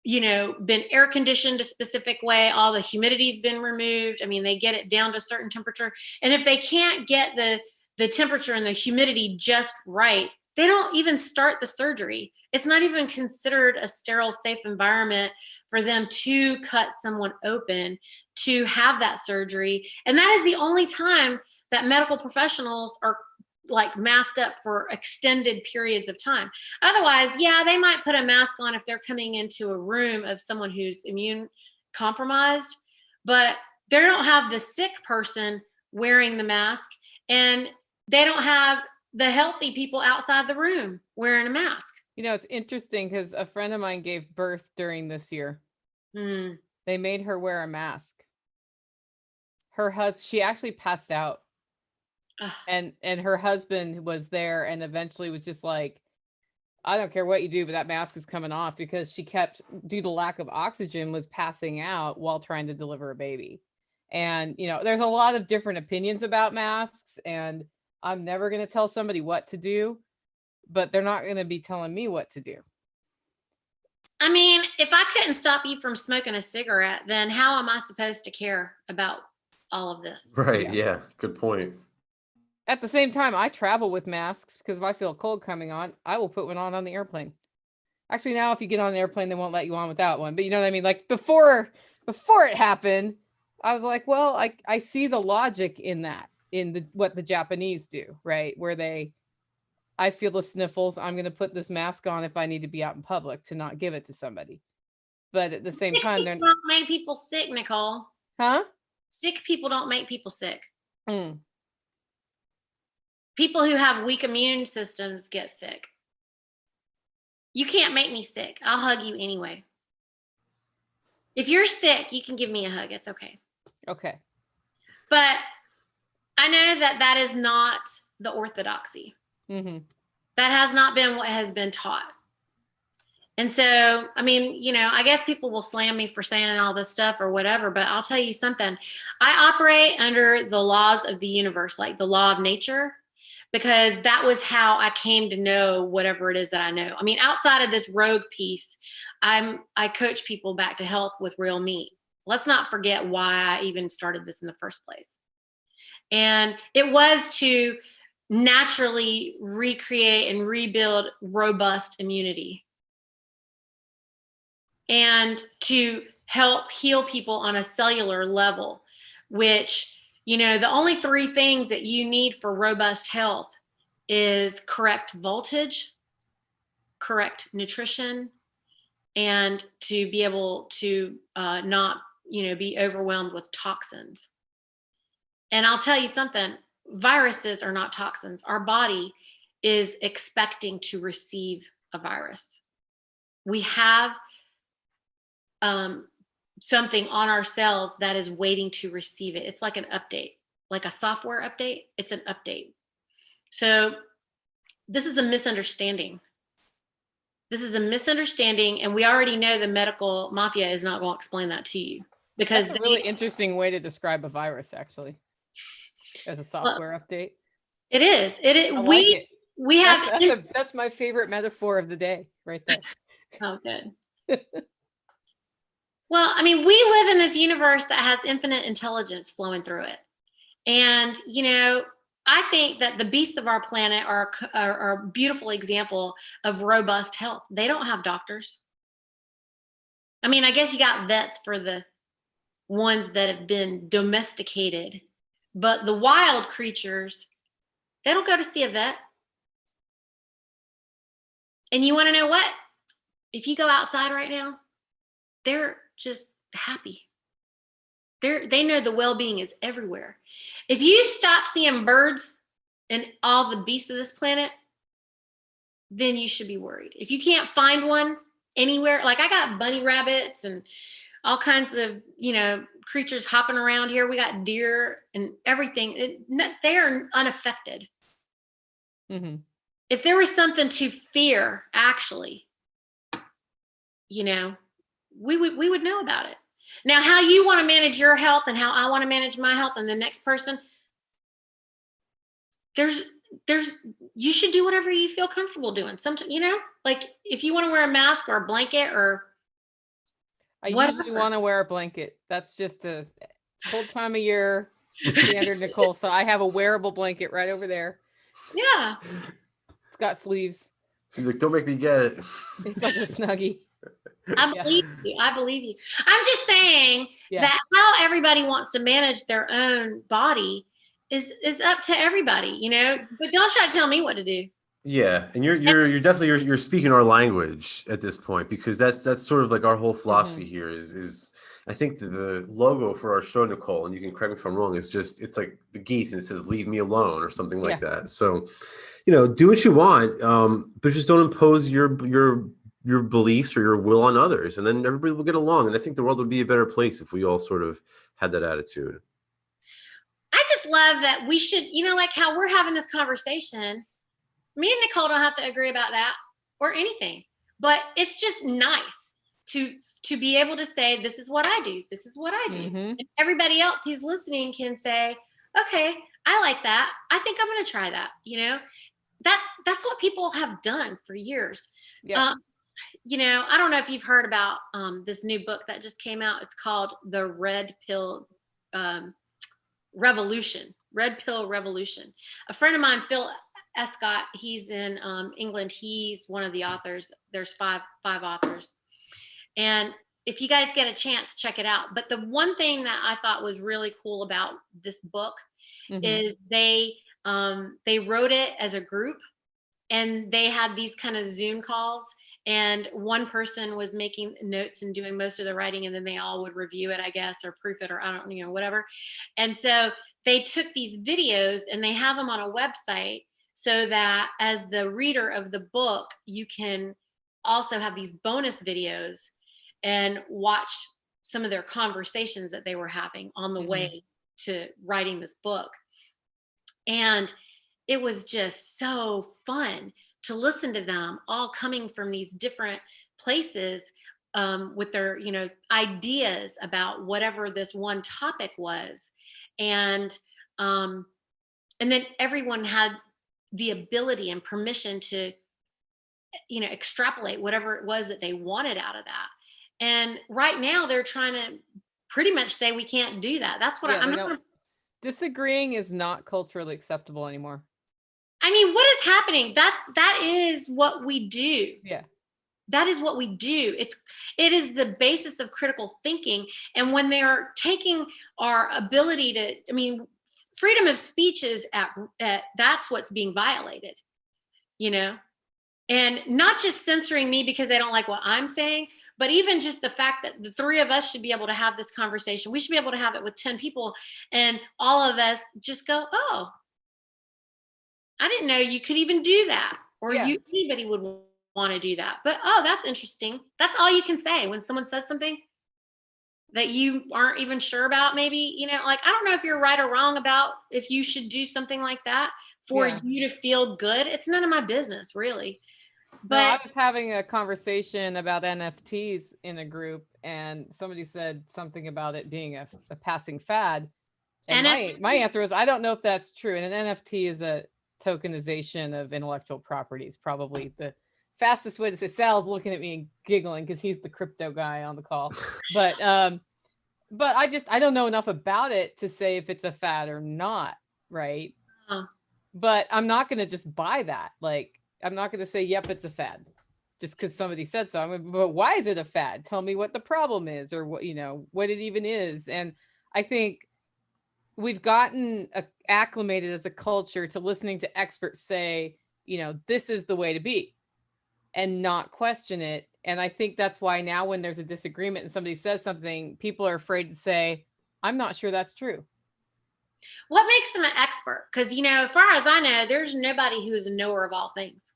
S1: been air conditioned a specific way, all the humidity's been removed. I mean, they get it down to a certain temperature. And if they can't get the temperature and the humidity just right, they don't even start the surgery. It's not even considered a sterile, safe environment for them to cut someone open, to have that surgery. And that is the only time that medical professionals are like masked up for extended periods of time. Otherwise, yeah, they might put a mask on if they're coming into a room of someone who's immune compromised, but they don't have the sick person wearing the mask, and they don't have the healthy people outside the room wearing a mask.
S2: It's interesting because a friend of mine gave birth during this year. They made her wear a mask. She actually passed out. And her husband was there and eventually was just like, I don't care what you do, but that mask is coming off, because she kept, due to lack of oxygen, was passing out while trying to deliver a baby. And, there's a lot of different opinions about masks, and I'm never going to tell somebody what to do, but they're not going to be telling me what to do.
S1: I mean, if I couldn't stop you from smoking a cigarette, then how am I supposed to care about all of this?
S3: Right. Yeah. Good point.
S2: At the same time, I travel with masks because if I feel a cold coming on, I will put one on the airplane. Actually, now if you get on an airplane, they won't let you on without one. But you know what I mean? Like before it happened, I was like, well, I see the logic in that, in what the Japanese do, right? Where I feel the sniffles, I'm going to put this mask on if I need to be out in public to not give it to somebody. But at the same time, they're
S1: don't make people sick, Nicole.
S2: Huh?
S1: Sick people don't make people sick.
S2: Mm.
S1: People who have weak immune systems get sick. You can't make me sick. I'll hug you anyway. If you're sick, you can give me a hug. It's okay.
S2: Okay.
S1: But I know that is not the orthodoxy.
S2: Mm-hmm.
S1: That has not been what has been taught. And so, I mean, I guess people will slam me for saying all this stuff or whatever, but I'll tell you something. I operate under the laws of the universe, like the law of nature, because that was how I came to know whatever it is that I know. I mean, outside of this rogue piece, I coach people back to health with real meat. Let's not forget why I even started this in the first place. And it was to naturally recreate and rebuild robust immunity, and to help heal people on a cellular level, which, the only 3 things that you need for robust health is correct voltage, correct nutrition, and to be able to not, be overwhelmed with toxins. And I'll tell you something, viruses are not toxins. Our body is expecting to receive a virus. We have something on our cells that is waiting to receive it. It's like an update, like a software update. It's an update. So this is a misunderstanding. And we already know the medical mafia is not going to explain that to you, because
S2: that's a really interesting way to describe a virus, actually, as a software update.
S1: It is.
S2: I like it.
S1: We have.
S2: That's my favorite metaphor of the day right there.
S1: Oh, good. Well, I mean, we live in this universe that has infinite intelligence flowing through it. And, I think that the beasts of our planet are a beautiful example of robust health. They don't have doctors. I mean, I guess you got vets for the ones that have been domesticated, but the wild creatures, they don't go to see a vet. And you want to know what? If you go outside right now, they're just happy. They know the well-being is everywhere. If you stop seeing birds and all the beasts of this planet, then you should be worried. If you can't find one anywhere, like I got bunny rabbits and all kinds of, creatures hopping around here. We got deer and everything. They are unaffected.
S2: Mm-hmm.
S1: If there was something to fear, actually, we would know about it. Now, how you want to manage your health and how I want to manage my health and the next person, you should do whatever you feel comfortable doing. Sometimes, like if you want to wear a mask or a blanket or
S2: I
S1: whatever.
S2: usually want to wear a blanket. That's just a cold time of year standard, Nicole. So I have a wearable blanket right over there.
S1: Yeah.
S2: It's got sleeves.
S3: He's like, don't make me get it.
S2: It's like a Snuggie.
S1: I believe you. I believe you. I'm just saying that how everybody wants to manage their own body is up to everybody, but don't try to tell me what to do.
S3: Yeah. And you're definitely, you're speaking our language at this point, because that's sort of like our whole philosophy here is I think the logo for our show, Nicole, and you can correct me if I'm wrong, is it's like the geese and it says, leave me alone or something like that. So, do what you want, but just don't impose your beliefs or your will on others, and then everybody will get along. And I think the world would be a better place if we all sort of had that attitude.
S1: I just love that we should, like how we're having this conversation. Me and Nicole don't have to agree about that or anything, but it's just nice to be able to say, this is what I do. This is what I do.
S2: Mm-hmm.
S1: And everybody else who's listening can say, okay, I like that. I think I'm going to try that. That's what people have done for years.
S2: Yeah.
S1: I don't know if you've heard about this new book that just came out. It's called The Red Pill Revolution. Red Pill Revolution. A friend of mine, Phil Escott, he's in England. He's one of the authors. There's five authors. And if you guys get a chance, check it out. But the one thing that I thought was really cool about this book is they wrote it as a group, and they had these kind of Zoom calls, and one person was making notes and doing most of the writing, and then they all would review it, I guess, or proof it, or I don't, whatever. And so they took these videos and they have them on a website so that as the reader of the book, you can also have these bonus videos and watch some of their conversations that they were having on the way to writing this book. And it was just so fun to listen to them all coming from these different places with their, ideas about whatever this one topic was. And then everyone had the ability and permission to, extrapolate whatever it was that they wanted out of that. And right now they're trying to pretty much say we can't do that. That's what I'm
S2: disagreeing is not culturally acceptable anymore.
S1: I mean, what is happening? That is what we do.
S2: Yeah.
S1: That is what we do. It is the basis of critical thinking. And when they're taking our ability to, freedom of speech is that's what's being violated, and not just censoring me because they don't like what I'm saying, but even just the fact that the three of us should be able to have this conversation. We should be able to have it with 10 people, and all of us just go, oh, I didn't know you could even do that, or anybody would want to do that. But, oh, that's interesting. That's all you can say when someone says something that you aren't even sure about, maybe, I don't know if you're right or wrong about if you should do something like that for you to feel good. It's none of my business, really. But
S2: I was having a conversation about NFTs in a group, and somebody said something about it being a passing fad. And my answer was, I don't know if that's true. And an NFT is tokenization of intellectual property is probably the fastest way to say. Sal's looking at me and giggling because he's the crypto guy on the call. But I don't know enough about it to say if it's a fad or not, right? But I'm not going to just buy that. Like, I'm not going to say, yep, it's a fad just because somebody said so. But why is it a fad? Tell me what the problem is, or what, what it even is. And I think we've gotten acclimated as a culture to listening to experts say, this is the way to be, and not question it. And I think that's why now when there's a disagreement and somebody says something, people are afraid to say, I'm not sure that's true.
S1: What makes them an expert? Because, as far as I know, there's nobody who is a knower of all things.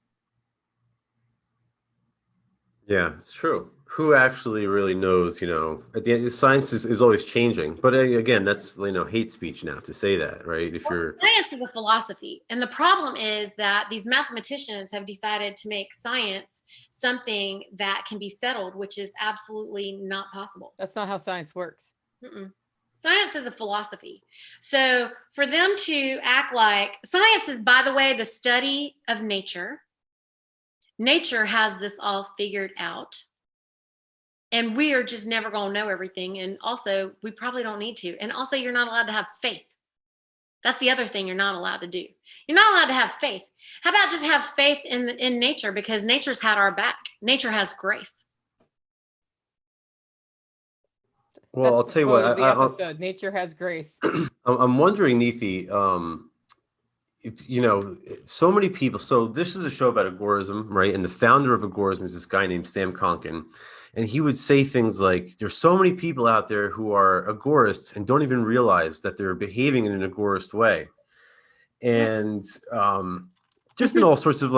S3: Yeah, it's true. Who actually really knows, at the end, science is always changing. But again, that's, hate speech now to say that, right?
S1: Science is a philosophy. And the problem is that these mathematicians have decided to make science something that can be settled, which is absolutely not possible.
S2: That's not how science works.
S1: Mm-mm. Science is a philosophy. So for them to act like science is, by the way, the study of nature. Nature has this all figured out. And we are just never going to know everything. And also, we probably don't need to. And also, you're not allowed to have faith. That's the other thing you're not allowed to do. You're not allowed to have faith. How about just have faith in nature? Because nature's had our back. Nature has grace.
S3: Well, I'll tell you what.
S2: Nature has grace.
S3: I'm wondering, Niti, if so many people. So this is a show about agorism, right? And the founder of agorism is this guy named Sam Konkin, and he would say things like, "There's so many people out there who are agorists and don't even realize that they're behaving in an agorist way." And just been all sorts of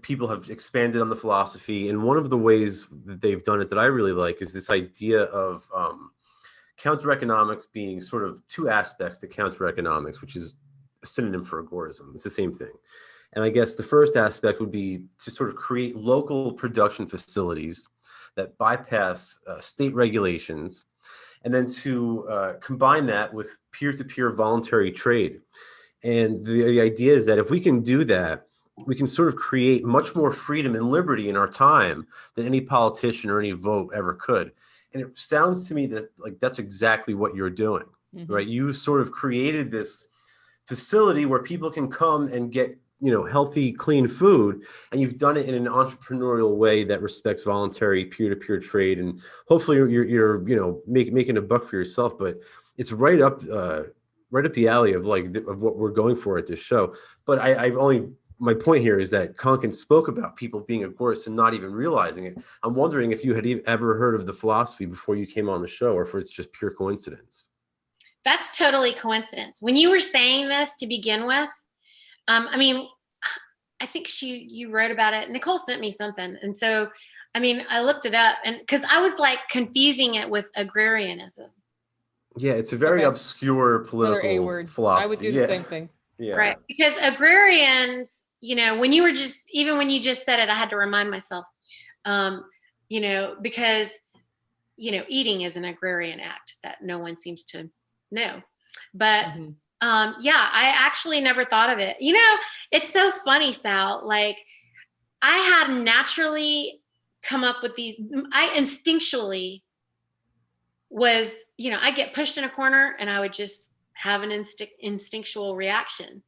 S3: people have expanded on the philosophy, and one of the ways that they've done it that I really like is this idea of counter-economics being sort of two aspects to counter-economics, which is a synonym for agorism. It's the same thing. And I guess the first aspect would be to sort of create local production facilities that bypass state regulations, and then to combine that with peer-to-peer voluntary trade. And the idea is that if we can do that, we can sort of create much more freedom and liberty in our time than any politician or any vote ever could. And it sounds to me that that's exactly what you're doing, right? You sort of created this facility where people can come and get, healthy, clean food, and you've done it in an entrepreneurial way that respects voluntary peer-to-peer trade, and hopefully you're making a buck for yourself. But it's right up the alley of of what we're going for at this show. But my point here is that Konkin spoke about people being agorists and not even realizing it. I'm wondering if you had ever heard of the philosophy before you came on the show, or if it's just pure coincidence.
S1: That's totally coincidence. When you were saying this to begin with, I think you wrote about it. Nicole sent me something. And so, I looked it up, and because I was confusing it with agrarianism.
S3: Yeah, it's a very obscure political philosophy.
S2: I would do the same thing.
S3: Yeah.
S1: Right. Because agrarians, when you just said it, I had to remind myself, because, eating is an agrarian act that no one seems to know. But I actually never thought of it. It's so funny, Sal. I had naturally come up with these. I instinctually was, I get pushed in a corner and I would just have an instinctual reaction.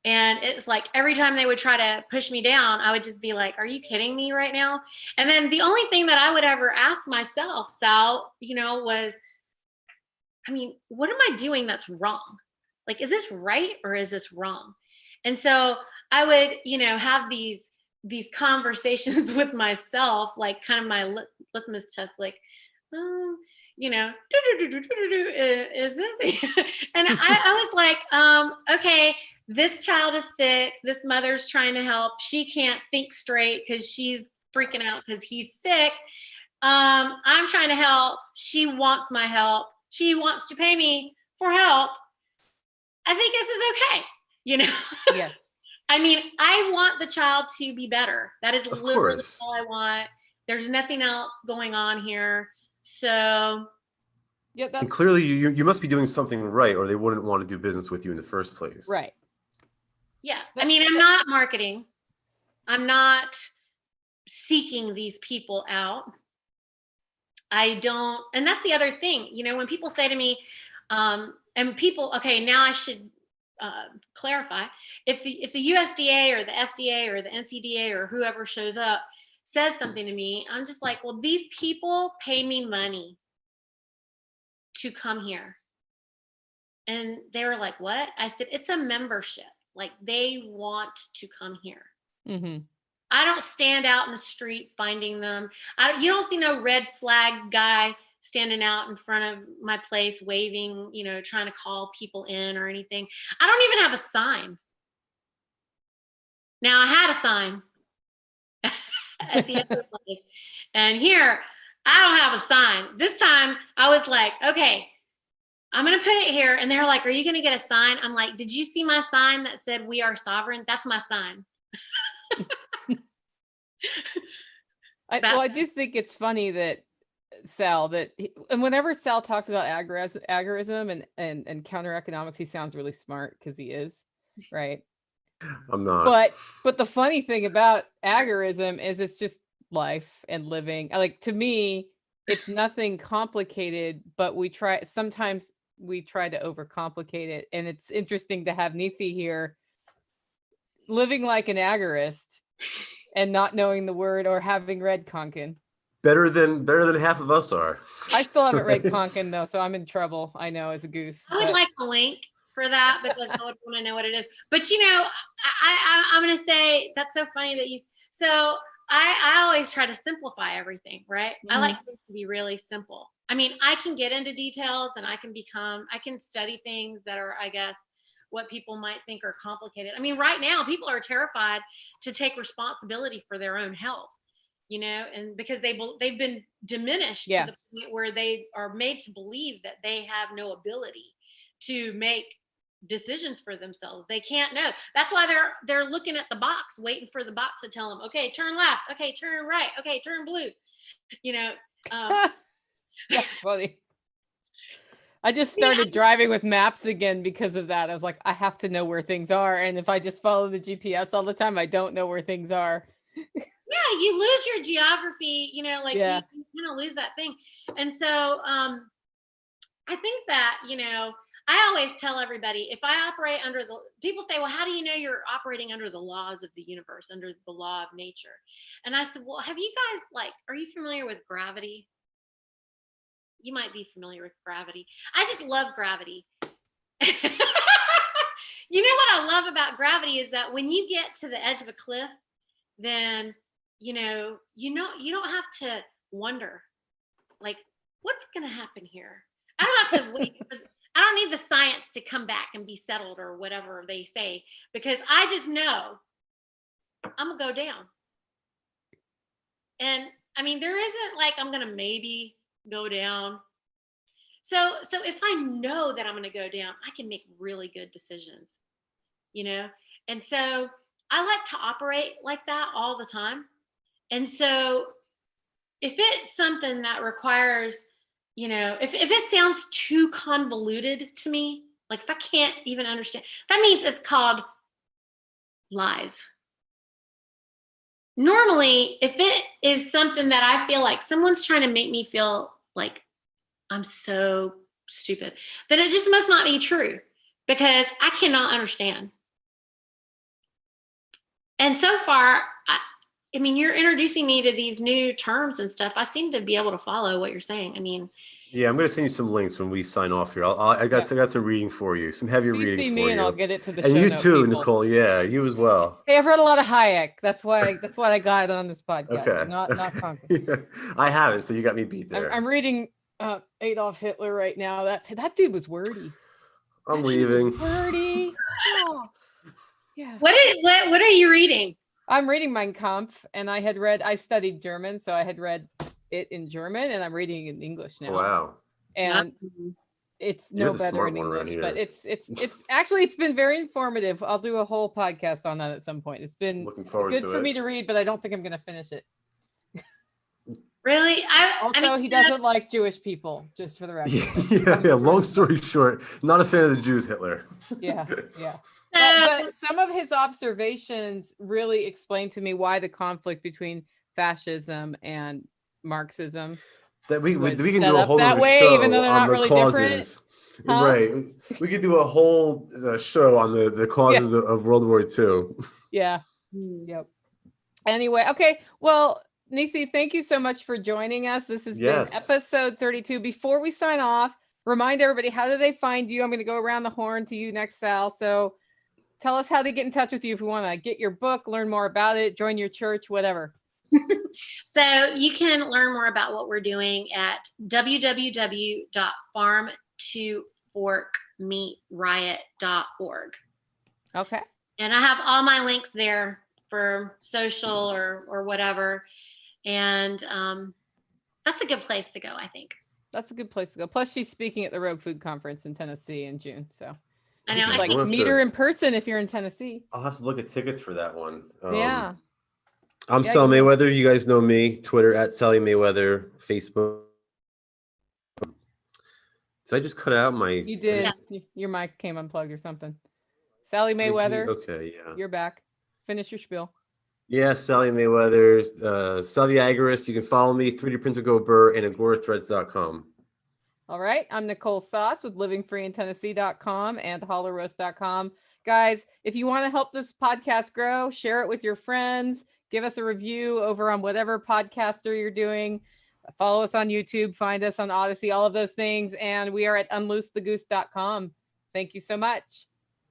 S1: And it's every time they would try to push me down, I would just be like, are you kidding me right now? And then the only thing that I would ever ask myself, Sal, was, what am I doing that's wrong? Is this right or is this wrong? And so I would, have these conversations with myself, kind of my litmus test, is this? And I was like, okay, this child is sick. This mother's trying to help. She can't think straight because she's freaking out because he's sick. I'm trying to help. She wants my help. She wants to pay me for help. I think this is okay.
S2: Yeah.
S1: I want the child to be better. That is literally all I want. There's nothing else going on here. So
S2: yeah,
S3: and clearly you must be doing something right, or they wouldn't want to do business with you in the first place.
S2: Right.
S1: Yeah. I mean, I'm not marketing. I'm not seeking these people out. I don't, and that's the other thing, you know, when people say to me, and people, okay, now I should clarify, if the USDA or the FDA or the NCDA or whoever shows up says something to me, I'm just like, well, these people pay me money to come here. And they were like, what? I said, it's a membership. Like, they want to come here.
S2: Mm-hmm.
S1: I don't stand out in the street finding them. You don't see no red flag guy standing out in front of my place waving, you know, trying to call people in or anything. I don't even have a sign. Now, I had a sign at the other place. And here, I don't have a sign. This time, I was like, okay, I'm going to put it here. And they're like, are you going to get a sign? I'm like, did you see my sign that said we are sovereign? That's my sign.
S2: I do think it's funny that Sal, and whenever Sal talks about agorism and counter economics, he sounds really smart because he is, right?
S3: I'm not.
S2: But the funny thing about agorism is it's just life and living. Like, to me, it's nothing complicated, but sometimes we try to overcomplicate it. And it's interesting to have Niti here living like an agorist and not knowing the word or having read Konkin.
S3: Better than half of us are.
S2: I still haven't read Konkin though, so I'm in trouble. I know, as a goose.
S1: I would like a link for that because I would want to know what it is. But you know, I'm going to say that's so funny that so I always try to simplify everything, right? Mm-hmm. I like things to be really simple. I mean, I can get into details and I can study things that are, I guess, what people might think are complicated. I mean, right now, people are terrified to take responsibility for their own health, you know, and because they've been diminished to the point where they are made to believe that they have no ability to make decisions for themselves. They can't know. That's why they're looking at the box, waiting for the box to tell them, okay, turn left, okay, turn right, okay, turn blue, you know.
S2: That's funny. I just started driving with maps again because of that. I was like, I have to know where things are. And if I just follow the GPS all the time, I don't know where things are.
S1: Yeah, you lose your geography, you know, like you kind of lose that thing. And so I think that, you know, I always tell everybody, if I operate under people say, well, how do you know you're operating under the laws of the universe, under the law of nature? And I said, well, have you guys, are you familiar with gravity? You might be familiar with gravity. I just love gravity. You know what I love about gravity is that when you get to the edge of a cliff, then, you don't have to wonder, like, what's going to happen here? I don't have to wait. I don't need the science to come back and be settled or whatever they say, because I just know I'm going to go down. And I mean, there isn't like, I'm going to maybe go down. So if I know that I'm going to go down, I can make really good decisions, you know? And so I like to operate like that all the time. And so if it's something that requires, you know, if it sounds too convoluted to me, like if I can't even understand, that means it's called lies. Normally, if it is something that I feel like someone's trying to make me feel like I'm so stupid, then it just must not be true, because I cannot understand. And so far, I mean, you're introducing me to these new terms and stuff. I seem to be able to follow what you're saying. I mean,
S3: yeah, I'm going to send you some links when we sign off here. I got some reading for you, some heavy reading for you.
S2: And I'll get it to the
S3: and
S2: show
S3: you
S2: note
S3: too,
S2: people.
S3: Nicole. Yeah, you as well.
S2: Hey, I've read a lot of Hayek. That's why I got it on this podcast.
S3: Okay.
S2: Not Konkin.
S3: Yeah, I haven't, so you got me beat there.
S2: I'm reading Adolf Hitler right now. That dude was wordy.
S3: I'm leaving.
S2: Wordy. Oh, yeah.
S1: What are you reading?
S2: I'm reading Mein Kampf, and I studied German, so I had read it in German, and I'm reading it in English now.
S3: Wow.
S2: And it's no better in English, but it's actually, it's been very informative. I'll do a whole podcast on that at some point. It's been
S3: looking forward
S2: good
S3: to
S2: for
S3: it.
S2: me to read, but I don't think I'm going to finish it.
S1: Really? I
S2: Also,
S1: mean,
S2: he doesn't like Jewish people, just for the record.
S3: Yeah. Long story short, not a fan of the Jews, Hitler.
S2: Yeah.
S1: so,
S2: But some of his observations really explain to me why the conflict between fascism and Marxism
S3: That we
S2: was
S3: can
S2: set
S3: do a
S2: up
S3: whole
S2: that
S3: other
S2: way, even though
S3: show
S2: they're
S3: on
S2: not
S3: the
S2: really different.
S3: causes.
S2: Huh?
S3: Right. We could do a whole show on the causes of World War II.
S2: Yeah.
S1: Hmm.
S2: Yep. Anyway, okay. Well, Niti, thank you so much for joining us. This has been
S3: Yes.
S2: episode 32. Before we sign off, remind everybody, how do they find you? I'm going to go around the horn to you next, Sal. So tell us how they get in touch with you if we want to get your book, learn more about it, join your church, whatever.
S1: So you can learn more about what we're doing at www.farm2forkmeatriot.org.
S2: Okay.
S1: And I have all my links there for social or whatever. And that's a good place to go, I think.
S2: That's a good place to go. Plus, she's speaking at the Rogue Food Conference in Tennessee in June. So
S1: I know.
S2: you could, like, meet her in person if you're in Tennessee.
S3: I'll have to look at tickets for that one.
S2: Yeah.
S3: I'm
S2: Yeah,
S3: Sal
S2: you will.
S3: Mayweather. You guys know me. Twitter at Sally Mayweather. Facebook. Did I just cut out my?
S2: You did.
S1: Yeah.
S2: Your mic came unplugged or something. Sally Mayweather.
S3: Okay, yeah.
S2: You're back. Finish your spiel.
S3: Yeah, Sally Mayweather. Sally Agorist. You can follow me. 3D Printer Go Burr and agorathreads.com.
S2: All right. I'm Nicole Sauce with livingfreeintennessee.com and hollerroast.com. Guys, if you want to help this podcast grow, share it with your friends. Give us a review over on whatever podcaster you're doing. Follow us on YouTube. Find us on Odyssey, all of those things. And we are at unloosethegoose.com. Thank you so much.